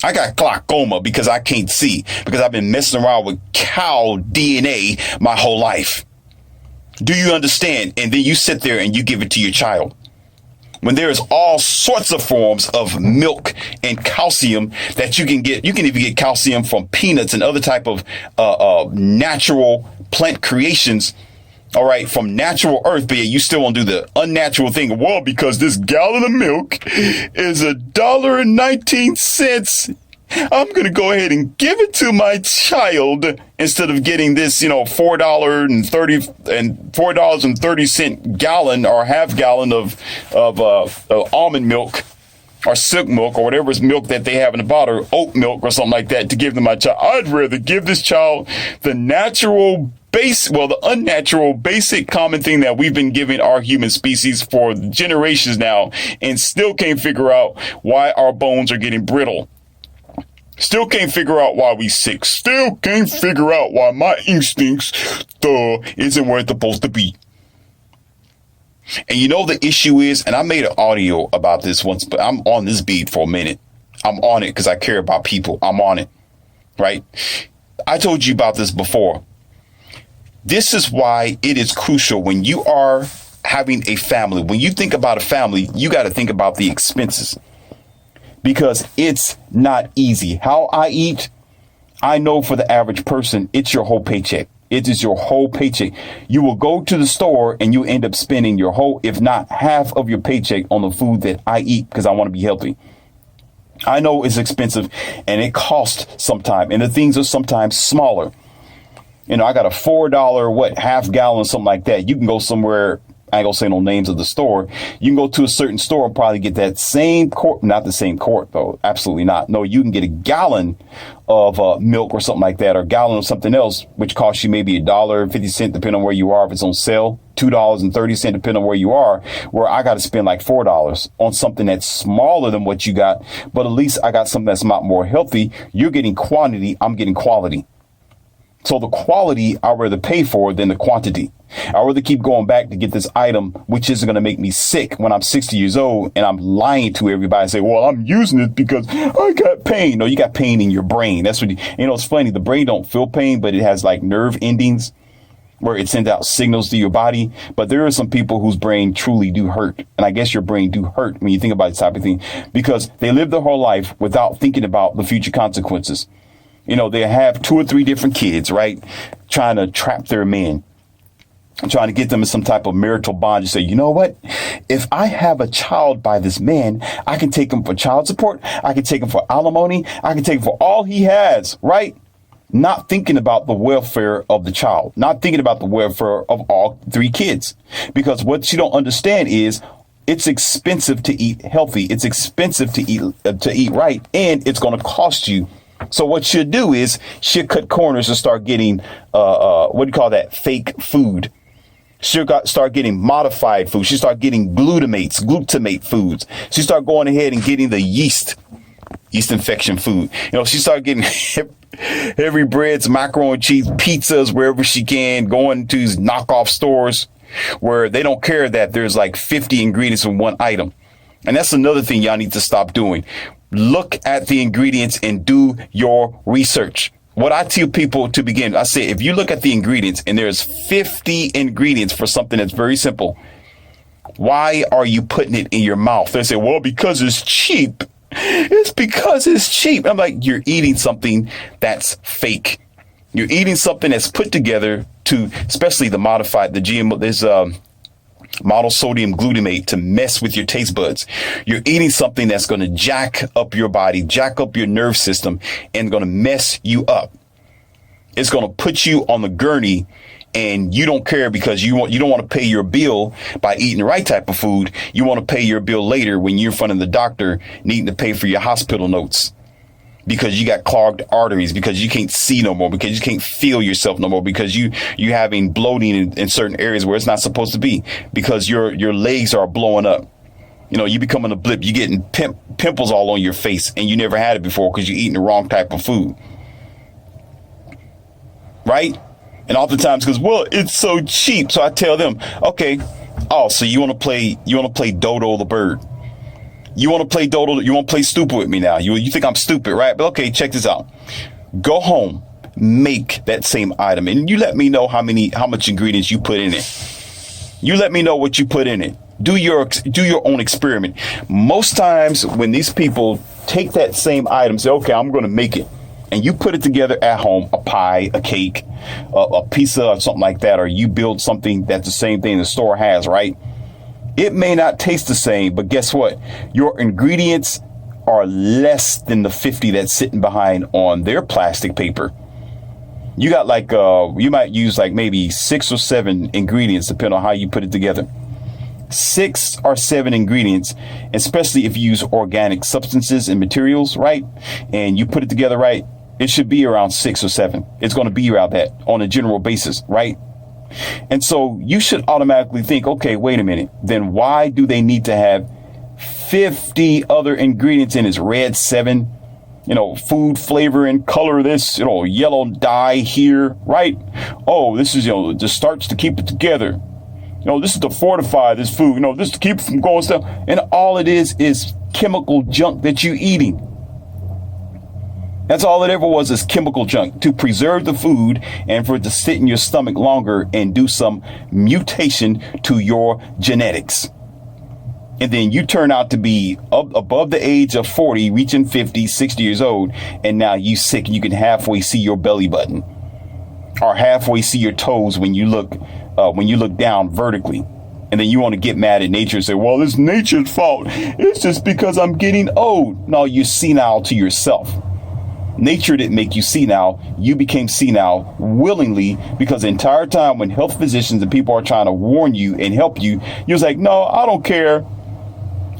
I got glaucoma because I can't see, because I've been messing around with cow DNA my whole life. Do you understand? And then you sit there and you give it to your child. When there's all sorts of forms of milk and calcium that you can get. You can even get calcium from peanuts and other type of natural plant creations. All right, from natural earth, but you still won't do the unnatural thing. Well, because this gallon of milk is $1.19. I'm going to go ahead and give it to my child instead of getting this, $4.30 gallon or half gallon of almond milk or silk milk or whatever is milk that they have in the bottle, oat milk or something like that to give to my child. I'd rather give this child the the unnatural, basic, common thing that we've been giving our human species for generations now and still can't figure out why our bones are getting brittle. Still can't figure out why we sick. Still can't figure out why my instincts isn't where it's supposed to be. And the issue is, and I made an audio about this once, but I'm on this beat for a minute. I'm on it because I care about people. I'm on it, right? I told you about this before. This is why it is crucial when you are having a family. When you think about a family, you got to think about the expenses. Because it's not easy. How I eat, I know for the average person, it's your whole paycheck. It is your whole paycheck. You will go to the store and you end up spending your whole, if not half of your paycheck on the food that I eat because I want to be healthy. I know it's expensive and it costs sometimes. And the things are sometimes smaller. I got a $4, half gallon, something like that. You can go somewhere. I ain't gonna say no names of the store. You can go to a certain store and probably get that same quart, not the same quart though. Absolutely not. No, you can get a gallon of milk or something like that, or a gallon of something else, which costs you maybe $1.50, depending on where you are. If it's on sale, $2.30, depending on where you are, where I got to spend like $4 on something that's smaller than what you got. But at least I got something that's a lot more healthy. You're getting quantity. I'm getting quality. So the quality I'd rather pay for than the quantity. I'd rather keep going back to get this item, which isn't going to make me sick when I'm 60 years old and I'm lying to everybody and say, well, I'm using it because I got pain. No, you got pain in your brain. That's what, it's funny. The brain don't feel pain, but it has like nerve endings where it sends out signals to your body. But there are some people whose brain truly do hurt. And I guess your brain do hurt when you think about this type of thing because they live their whole life without thinking about the future consequences. They have 2 or 3 different kids, right? Trying to trap their men, trying to get them in some type of marital bond. You say, you know what? If I have a child by this man, I can take him for child support. I can take him for alimony. I can take him for all he has, right? Not thinking about the welfare of the child, not thinking about the welfare of all 3 kids. Because what you don't understand is it's expensive to eat healthy. It's expensive to eat right, and it's going to cost you. So what she'll do is she'll cut corners and start getting what do you call that? Fake food. She'll start getting modified food. She'll start getting glutamate foods. She start going ahead and getting the yeast infection food. She start getting heavy breads, macaroni and cheese, pizzas wherever she can, going to these knockoff stores where they don't care that there's like 50 ingredients in one item. And that's another thing y'all need to stop doing. Look at the ingredients and do your research. What I tell people to begin, I say, if you look at the ingredients and there's 50 ingredients for something that's very simple, why are you putting it in your mouth? They say, well, because it's cheap. It's because it's cheap. I'm like, you're eating something that's fake. You're eating something that's put together to, especially the GMO, there's model sodium glutamate to mess with your taste buds. You're eating something that's going to jack up your body, jack up your nerve system, and going to mess you up. It's going to put you on the gurney, and you don't care because you don't want to pay your bill by eating the right type of food. You want to pay your bill later when you're in front of the doctor needing to pay for your hospital notes because you got clogged arteries, because you can't see no more, because you can't feel yourself no more, because you're having bloating in certain areas where it's not supposed to be, because your legs are blowing up. You becoming a blip. You're getting pimples all on your face, and you never had it before because you're eating the wrong type of food. Right? And oftentimes, because, well, it's so cheap. So I tell them, okay, so you want to play Dodo the bird. You want to play Dodo. You want to play stupid with me now. You think I'm stupid, right? But okay, check this out. Go home, make that same item, and you let me know how much ingredients you put in it. You let me know what you put in it. Do your own experiment. Most times when these people take that same item, say, okay, I'm going to make it, and you put it together at home, a pie, a cake, a pizza, or something like that, or you build something that's the same thing the store has, right? It may not taste the same, but guess what? Your ingredients are less than the 50 that's sitting behind on their plastic paper. You got you might use like maybe 6 or 7 ingredients, depending on how you put it together. 6 or 7 ingredients, especially if you use organic substances and materials, right? And you put it together right, it should be around 6 or 7. It's going to be around that on a general basis, right? And so you should automatically think, okay, wait a minute. Then why do they need to have 50 other ingredients in this? Red 7, food flavoring, color this, yellow dye here, right? Oh, this is, the starch to keep it together. This is to fortify this food, this is to keep it from going stuff. And all it is chemical junk that you're eating. That's all it ever was, is chemical junk to preserve the food and for it to sit in your stomach longer and do some mutation to your genetics. And then you turn out to be above the age of 40, reaching 50, 60 years old. And now you sick and you can halfway see your belly button or halfway see your toes when you look down vertically. And then you want to get mad at nature and say, well, it's nature's fault. It's just because I'm getting old. No, you're senile to yourself. Nature didn't make you senile. You became senile willingly, because the entire time when health physicians and people are trying to warn you and help you, you're like, no, I don't care.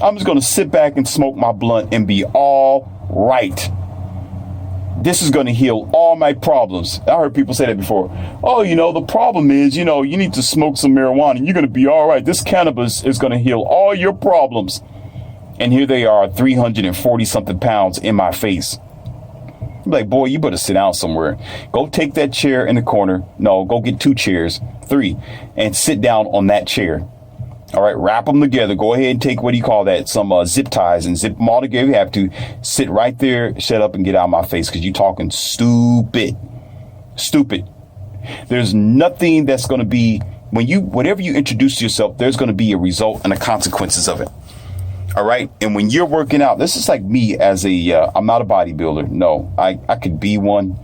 I'm just going to sit back and smoke my blunt and be all right. This is going to heal all my problems. I heard people say that before. Oh, the problem is, you need to smoke some marijuana and you're going to be all right. This cannabis is going to heal all your problems. And here they are, 340 something pounds in my face. I'm like, boy, you better sit down somewhere. Go take that chair in the corner. No, go get 2 chairs, 3, and sit down on that chair. All right, wrap them together. Go ahead and take, some zip ties and zip them all together. You have to sit right there, shut up and get out of my face, because you're talking stupid. Stupid. There's nothing that's going to be, whatever you introduce to yourself, there's going to be a result and the consequences of it. All right. And when you're working out, this is like me as I'm not a bodybuilder. No, I could be one.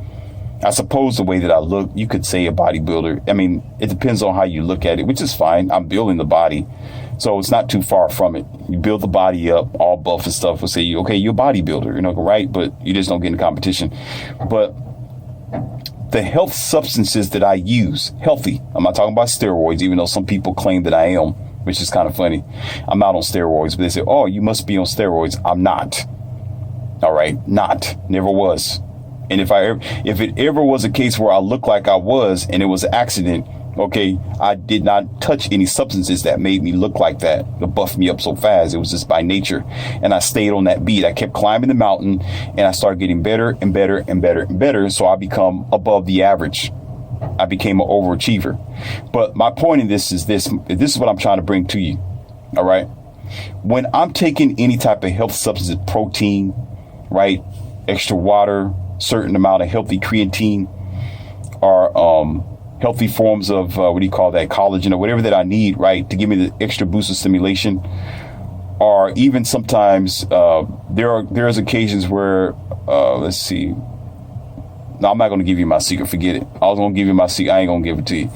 I suppose the way that I look, you could say a bodybuilder. I mean, it depends on how you look at it, which is fine. I'm building the body. So it's not too far from it. You build the body up, all buff and stuff, will say, okay, you're a bodybuilder, right? But you just don't get in competition. But the health substances that I use, healthy, I'm not talking about steroids, even though some people claim that I am. which is kind of funny. I'm not on steroids, but they say, oh, you must be on steroids. I'm not. All right. Not. Never was. And if it ever was a case where I looked like I was and it was an accident, okay, I did not touch any substances that made me look like that buffed me up so fast. It was just by nature. And I stayed on that beat. I kept climbing the mountain and I started getting better and better and better and better. So I become above the average. I became an overachiever. But my point in this is this is what I'm trying to bring to you. All right. When I'm taking any type of health substance, protein, right, extra water, certain amount of healthy creatine, or healthy forms of collagen or whatever that I need, right, to give me the extra boost of stimulation. Or even sometimes there's occasions where let's see. No, I'm not going to give you my secret. Forget it. I was going to give you my secret. I ain't going to give it to you.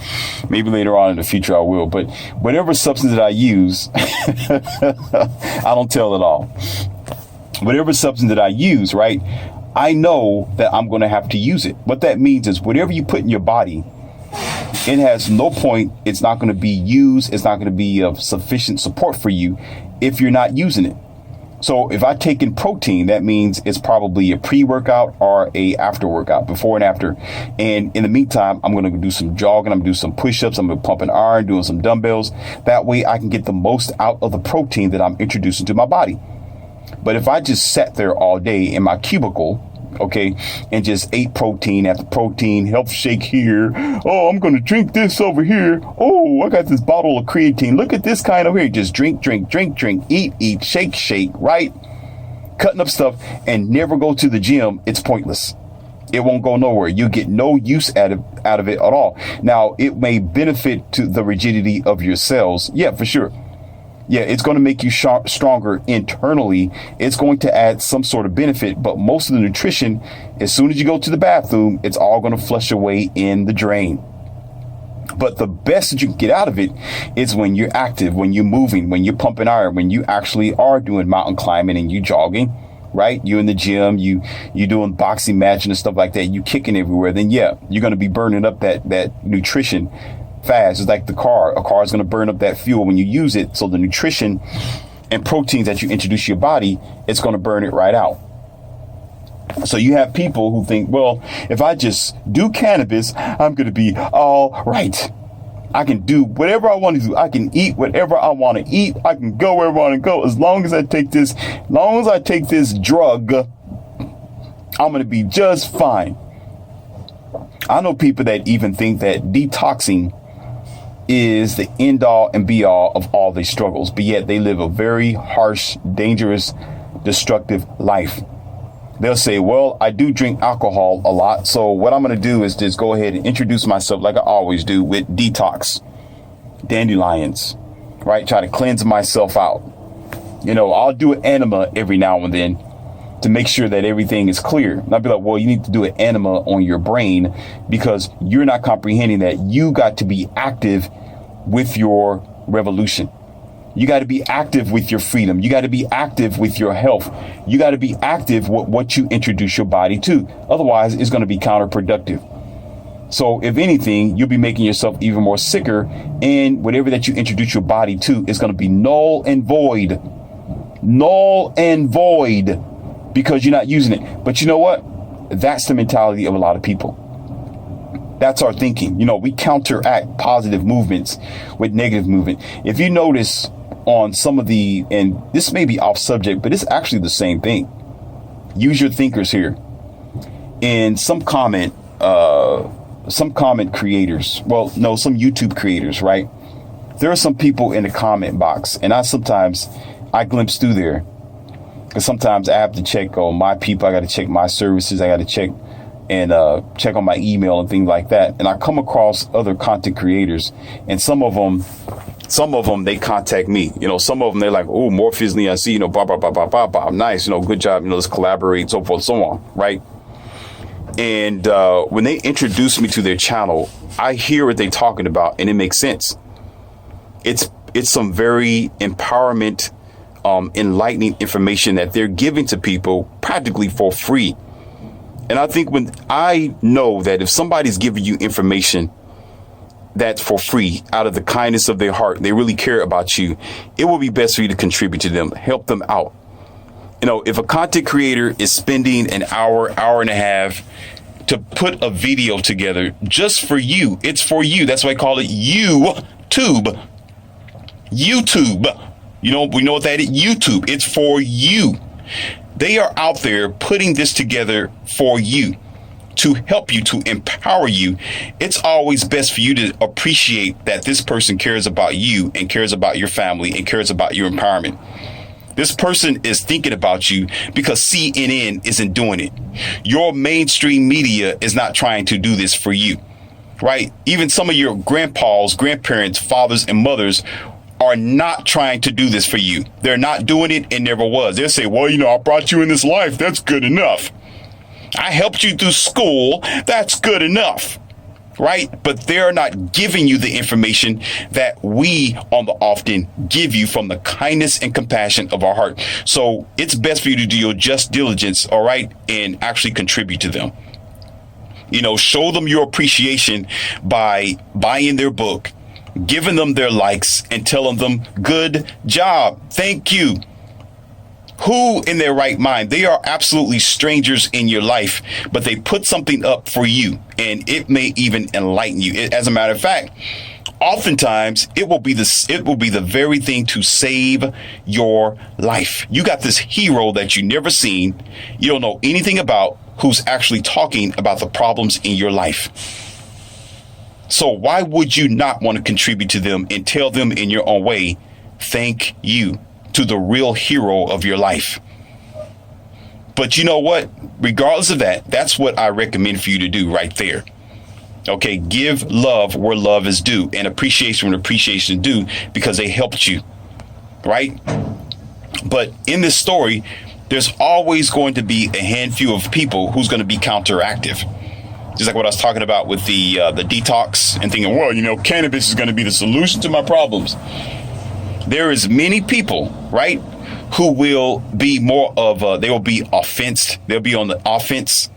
Maybe later on in the future I will. But whatever substance that I use, I don't tell it all. Whatever substance that I use, right, I know that I'm going to have to use it. What that means is whatever you put in your body, it has no point. It's not going to be used. It's not going to be of sufficient support for you if you're not using it. So if I take in protein, that means it's probably a pre-workout or a after workout, before and after. And in the meantime, I'm going to do some jogging. I'm going to do some push-ups. I'm going to pump an iron, doing some dumbbells. That way I can get the most out of the protein that I'm introducing to my body. But if I just sat there all day in my cubicle, okay, and just ate protein after protein, health shake here. Oh, I'm going to drink this over here. Oh, I got this bottle of creatine. Look at this kind over here. Just drink, eat, shake, right? Cutting up stuff and never go to the gym. It's pointless. It won't go nowhere. You get no use out of it at all. Now, it may benefit to the rigidity of your cells. Yeah, for sure. Yeah, it's going to make you stronger internally. It's going to add some sort of benefit. But most of the nutrition, as soon as you go to the bathroom, it's all going to flush away in the drain. But the best that you can get out of it is when you're active, when you're moving, when you're pumping iron, when you actually are doing mountain climbing and you jogging, right? You're in the gym, you doing boxing matching and stuff like that. You kicking everywhere. Then, yeah, you're going to be burning up that nutrition fast. It's like the car. A car is going to burn up that fuel when you use it. So the nutrition and proteins that you introduce to your body, it's going to burn it right out. So you have people who think, well, if I just do cannabis, I'm going to be all right. I can do whatever I want to do. I can eat whatever I want to eat. I can go wherever I want to go. As long as I take this drug, I'm going to be just fine. I know people that even think that detoxing is the end all and be all of all their struggles, but yet they live a very harsh, dangerous, destructive life. They'll say, well, I do drink alcohol a lot, so what I'm going to do is just go ahead and introduce myself like I always do with detox, dandelions, right? Try to cleanse myself out. I'll do an enema every now and then to make sure that everything is clear. And I'll be like, well, you need to do an enema on your brain because you're not comprehending that you got to be active with your revolution. You got to be active with your freedom. You got to be active with your health. You got to be active with what you introduce your body to. Otherwise, it's going to be counterproductive. So if anything, you'll be making yourself even more sicker, and whatever that you introduce your body to is going to be null and void. Null and void. Because you're not using it. But you know what? That's the mentality of a lot of people. That's our thinking. We counteract positive movements with negative movement. If you notice on some of and this may be off subject, but it's actually the same thing. Use your thinkers here. In some comment creators, some YouTube creators, right? There are some people in the comment box, and I glimpse through there. Because sometimes I have to check on my people. I got to check my services. I got to check on my email and things like that. And I come across other content creators, and some of them, they contact me. Some of them, they're like, oh, Morpheusly, I see, blah, blah, blah, blah, blah, blah. Nice, good job. Let's collaborate, so forth, so on. Right. And when they introduce me to their channel, I hear what they're talking about, and it makes sense. It's some very empowerment, enlightening information that they're giving to people practically for free. And I think when I know that if somebody's giving you information that for free out of the kindness of their heart, they really care about you, it will be best for you to contribute to them, help them out. You know, if a content creator is spending an hour, hour and a half to put a video together just for you, it's for you. That's why I call it YouTube. YouTube. You know, we know what that is. YouTube. It's for you. They are out there putting this together for you, to help you, to empower you. It's always best for you to appreciate that this person cares about you and cares about your family and cares about your empowerment. This person is thinking about you because CNN isn't doing it. Your mainstream media is not trying to do this for you, right? Even some of your grandpas, grandparents, fathers, and mothers are not trying to do this for you. They're not doing it and never was. They'll say, well, you know, I brought you in this life. That's good enough. I helped you through school. That's good enough. Right? But they're not giving you the information that we on the often give you from the kindness and compassion of our heart. So it's best for you to do your just diligence, all right, and actually contribute to them. You know, show them your appreciation by buying their book, giving them their likes, and telling them, good job, thank you. Who in their right mind? They are absolutely strangers in your life, but they put something up for you, and it may even enlighten you. As a matter of fact, oftentimes it will be the very thing to save your life. You got this hero that you never seen, you don't know anything about, who's actually talking about the problems in your life. So why would you not want to contribute to them and tell them in your own way, thank you to the real hero of your life? But you know what? Regardless of that, that's what I recommend for you to do right there. Okay, give love where love is due, and appreciation where appreciation is due, because they helped you, right? But in this story, there's always going to be a handful of people who's going to be counteractive. Just like what I was talking about with the detox and thinking, well, you know, cannabis is going to be the solution to my problems. There is many people, right, who will be more of they will be offensed. They'll be on the offense,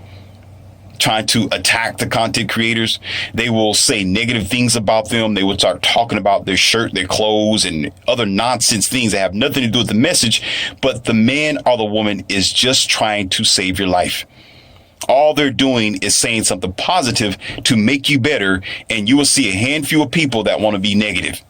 trying to attack the content creators. They will say negative things about them. They will start talking about their shirt, their clothes, and other nonsense things that have nothing to do with the message. But the man or the woman is just trying to save your life. All they're doing is saying something positive to make you better, and you will see a handful of people that want to be negative.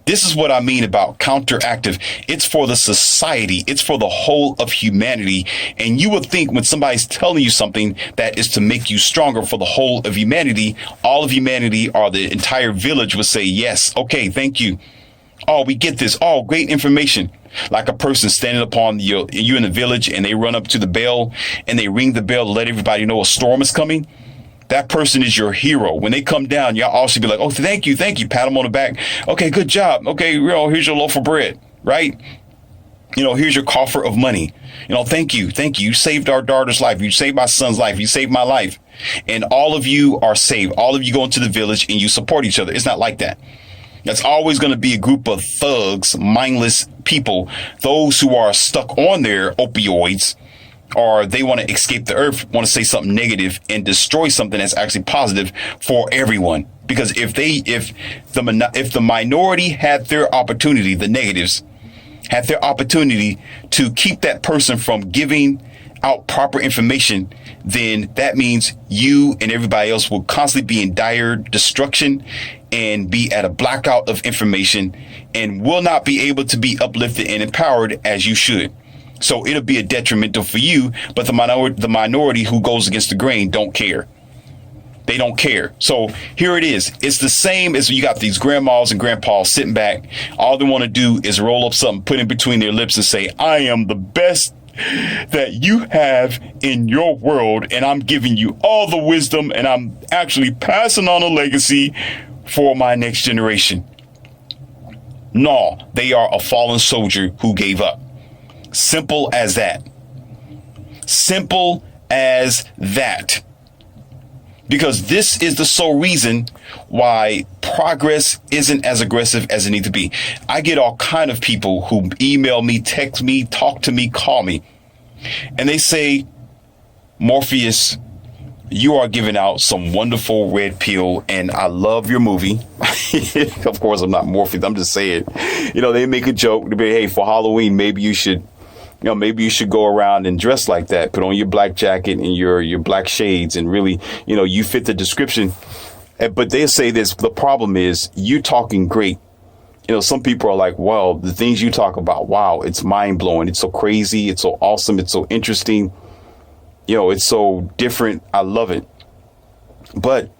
This is what I mean about counteractive. It's for the society. It's for the whole of humanity. And you would think when somebody's telling you something that is to make you stronger for the whole of humanity, all of humanity or the entire village would say, yes, okay, thank you. Oh, we get this. Oh, great information. Like a person standing upon you in the village, and they run up to the bell and they ring the bell to let everybody know a storm is coming. That person is your hero. When they come down, y'all all should be like, oh, thank you. Pat them on the back. Okay, good job. Okay, here's your loaf of bread, right? You know, here's your coffer of money. You know, thank you. You saved our daughter's life. You saved my son's life. You saved my life. And all of you are saved. All of you go into the village and you support each other. It's not like that. That's always going to be a group of thugs, mindless people, those who are stuck on their opioids, or they want to escape the earth, want to say something negative and destroy something that's actually positive for everyone. Because if the minority had their opportunity, the negatives had their opportunity to keep that person from giving out proper information, then that means you and everybody else will constantly be in dire destruction and be at a blackout of information and will not be able to be uplifted and empowered as you should. So it'll be a detrimental for you, but the minority who goes against the grain don't care. They don't care. So here it is. It's the same as you got these grandmas and grandpas sitting back. All they want to do is roll up something, put it between their lips and say, I am the best that you have in your world, and I'm giving you all the wisdom, and I'm actually passing on a legacy for my next generation. No, they are a fallen soldier who gave up. Simple as that. Simple as that. Because this is the sole reason why progress isn't as aggressive as it needs to be. I get all kind of people who email me, text me, talk to me, call me. And they say, Morpheus, you are giving out some wonderful red pill, and I love your movie. Of course, I'm not Morpheus. I'm just saying, they make a joke to be, hey, for Halloween, maybe you should go around and dress like that. Put on your black jacket and your black shades, and really, you fit the description. But they say this, the problem is you talking great. Some people are like, well, the things you talk about, wow, it's mind blowing. It's so crazy. It's so awesome. It's so interesting. It's so different. I love it. But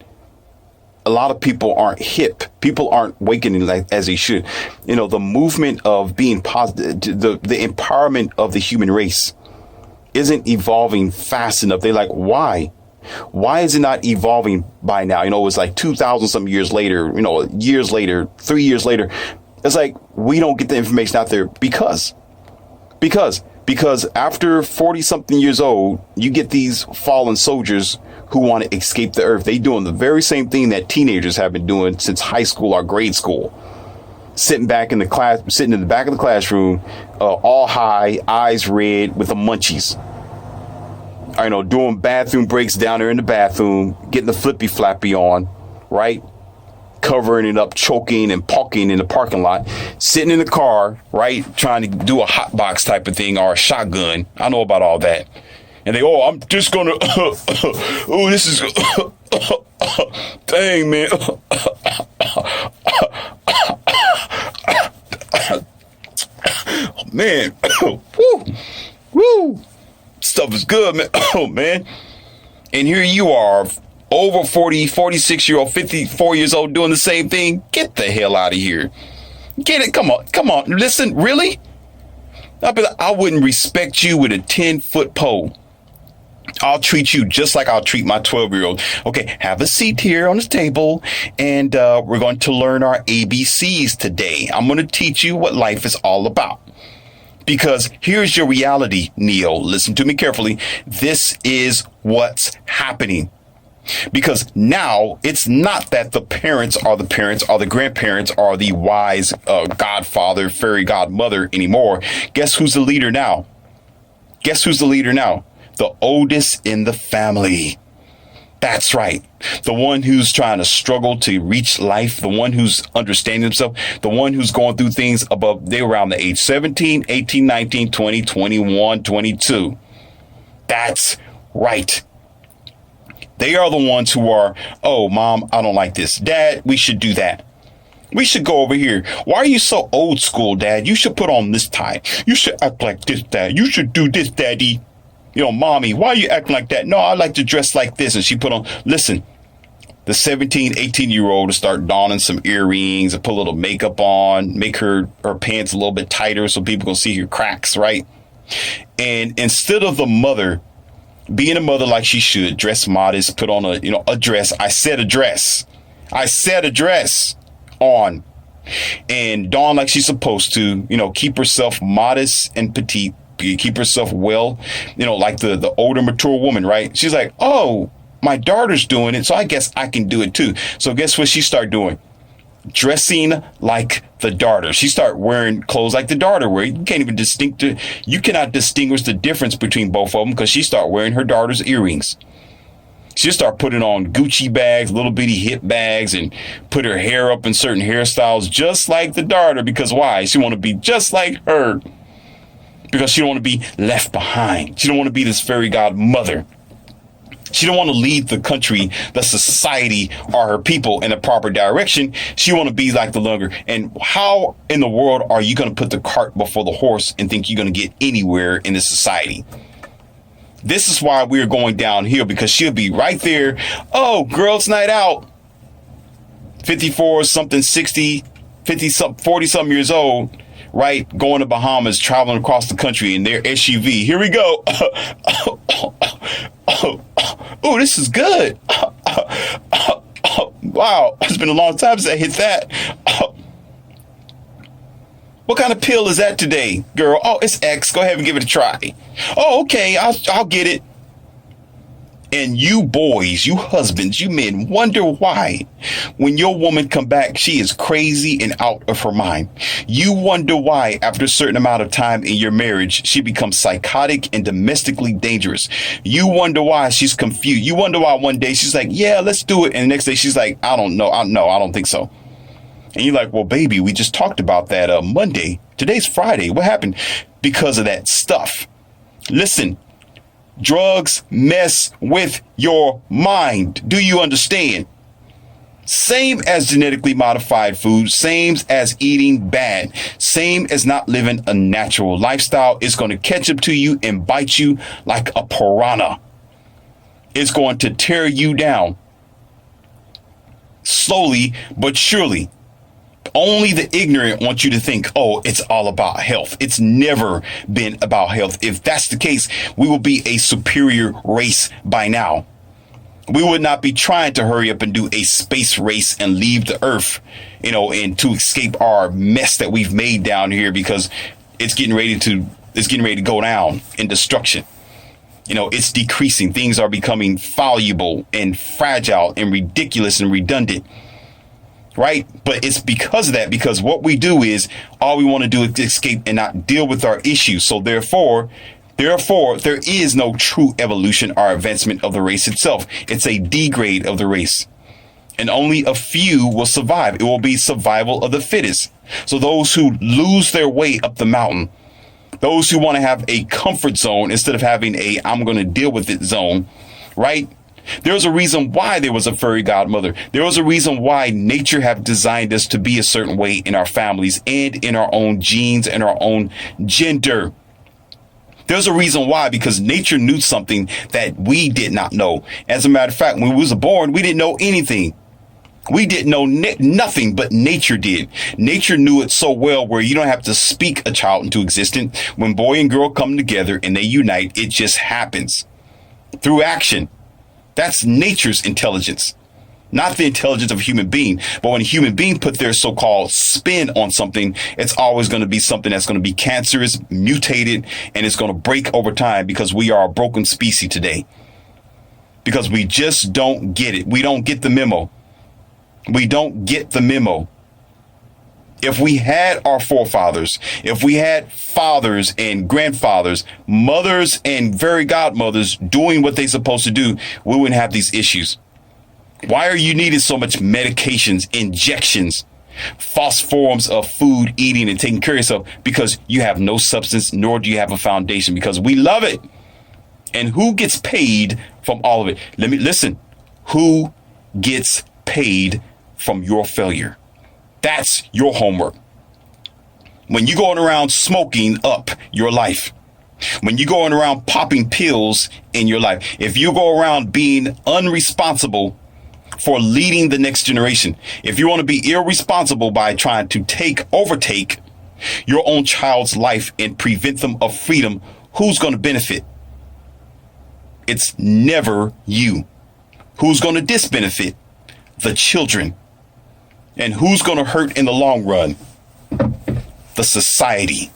a lot of people aren't hip. People aren't awakening like as they should. The movement of being positive, the empowerment of the human race isn't evolving fast enough. They're like, why? Why is it not evolving by now? It's like 2,000 some years later, years later, 3 years later. It's like we don't get the information out there because after 40 something years old, you get these fallen soldiers who want to escape the earth. They doing the very same thing that teenagers have been doing since high school or grade school. Sitting in the back of the classroom, all high, eyes red with the munchies. Doing bathroom breaks down there in the bathroom, getting the flippy flappy on, right? Covering it up, choking and poking in the parking lot, sitting in the car, right? Trying to do a hot box type of thing or a shotgun. I know about all that. And I'm just gonna, this is, dang, man. Man, woo. Stuff is good, man. Oh, man. And here you are, over 40, 46-year-old, 54 years old, doing the same thing. Get the hell out of here. Get it. Come on. Listen, really? I wouldn't respect you with a 10-foot pole. I'll treat you just like I'll treat my 12-year-old. Okay, have a seat here on this table, and we're going to learn our ABCs today. I'm going to teach you what life is all about. Because here's your reality, Neo. Listen to me carefully. This is what's happening. Because now it's not that the parents or the grandparents are the wise godfather, fairy godmother anymore. Guess who's the leader now? The oldest in the family. That's right. The one who's trying to struggle to reach life, the one who's understanding himself, the one who's going through things above, they're around the age 17, 18, 19, 20, 21, 22. That's right. They are the ones who are, oh, Mom, I don't like this. Dad, we should do that. We should go over here. Why are you so old school, Dad? You should put on this tie. You should act like this, Dad. You should do this, Daddy. Mommy, why are you acting like that? No, I like to dress like this. And she put on, listen, the 17, 18-year-old to start donning some earrings and put a little makeup on, make her pants a little bit tighter so people can see her cracks, right? And instead of the mother being a mother like she should, dress modest, put on a dress. I said a dress on and don like she's supposed to, keep herself modest and petite. Keep herself well, like the older, mature woman, right? She's like, oh, my daughter's doing it, so I guess I can do it too. So guess what she started doing? Dressing like the daughter. She started wearing clothes like the daughter wear. You cannot distinguish the difference between both of them because she started wearing her daughter's earrings. She'll start putting on Gucci bags, little bitty hip bags, and put her hair up in certain hairstyles just like the daughter. Because why? She want to be just like her. Because she don't want to be left behind. She don't want to be this fairy godmother. She don't want to lead the country, the society, or her people in a proper direction. She want to be like the younger. And how in the world are you going to put the cart before the horse and think you're going to get anywhere in this society? This is why we're going downhill, because she'll be right there. Oh, girls' night out. 54 something, 60, 50 something, 40 something years old. Right, going to Bahamas, traveling across the country in their SUV. Here we go. Oh, this is good. Wow, it's been a long time since I hit that. What kind of pill is that today, girl? Oh, it's X. Go ahead and give it a try. Oh, okay, I'll get it. And you boys, you husbands, you men wonder why when your woman come back, she is crazy and out of her mind. You wonder why after a certain amount of time in your marriage, she becomes psychotic and domestically dangerous. You wonder why she's confused. You wonder why one day she's like, yeah, let's do it. And the next day she's like, I don't know. I don't think so. And you're like, well, baby, we just talked about that Monday. Today's Friday. What happened? Because of that stuff. Listen. Drugs mess with your mind. Do you understand? Same as genetically modified food, same as eating bad, same as not living a natural lifestyle. It's going to catch up to you and bite you like a piranha. It's going to tear you down slowly but surely. Only the ignorant want you to think, oh, it's all about health. It's never been about health. If that's the case, we will be a superior race by now. We would not be trying to hurry up and do a space race and leave the earth, and to escape our mess that we've made down here, because it's getting ready to go down in destruction. It's decreasing. Things are becoming fallible and fragile and ridiculous and redundant. Right. But it's because of that, because what we do is all we want to do is escape and not deal with our issues. So therefore, there is no true evolution or advancement of the race itself. It's a degrade of the race, and only a few will survive. It will be survival of the fittest. So those who lose their way up the mountain, those who want to have a comfort zone instead of having a I'm going to deal with it zone. Right. There's a reason why there was a fairy godmother. There was a reason why nature have designed us to be a certain way in our families and in our own genes and our own gender. There's a reason why, because nature knew something that we did not know. As a matter of fact, when we was born, we didn't know anything. We didn't know nothing, but nature did. Nature knew it so well where you don't have to speak a child into existence. When boy and girl come together and they unite, it just happens through action. That's nature's intelligence, not the intelligence of a human being. But when a human being put their so-called spin on something, it's always going to be something that's going to be cancerous, mutated, and it's going to break over time, because we are a broken species today. Because we just don't get it. We don't get the memo. We don't get the memo. If we had our forefathers, if we had fathers and grandfathers, mothers and fairy godmothers doing what they're supposed to do, we wouldn't have these issues. Why are you needing so much medications, injections, false forms of food, eating and taking care of yourself? Because you have no substance, nor do you have a foundation, because we love it. And who gets paid from all of it? Listen, who gets paid from your failure? That's your homework. When you're going around smoking up your life, when you're going around popping pills in your life, if you go around being unresponsible for leading the next generation, if you want to be irresponsible by trying to overtake your own child's life and prevent them of freedom, who's going to benefit? It's never you. Who's going to disbenefit? The children. And who's going to hurt in the long run? The society.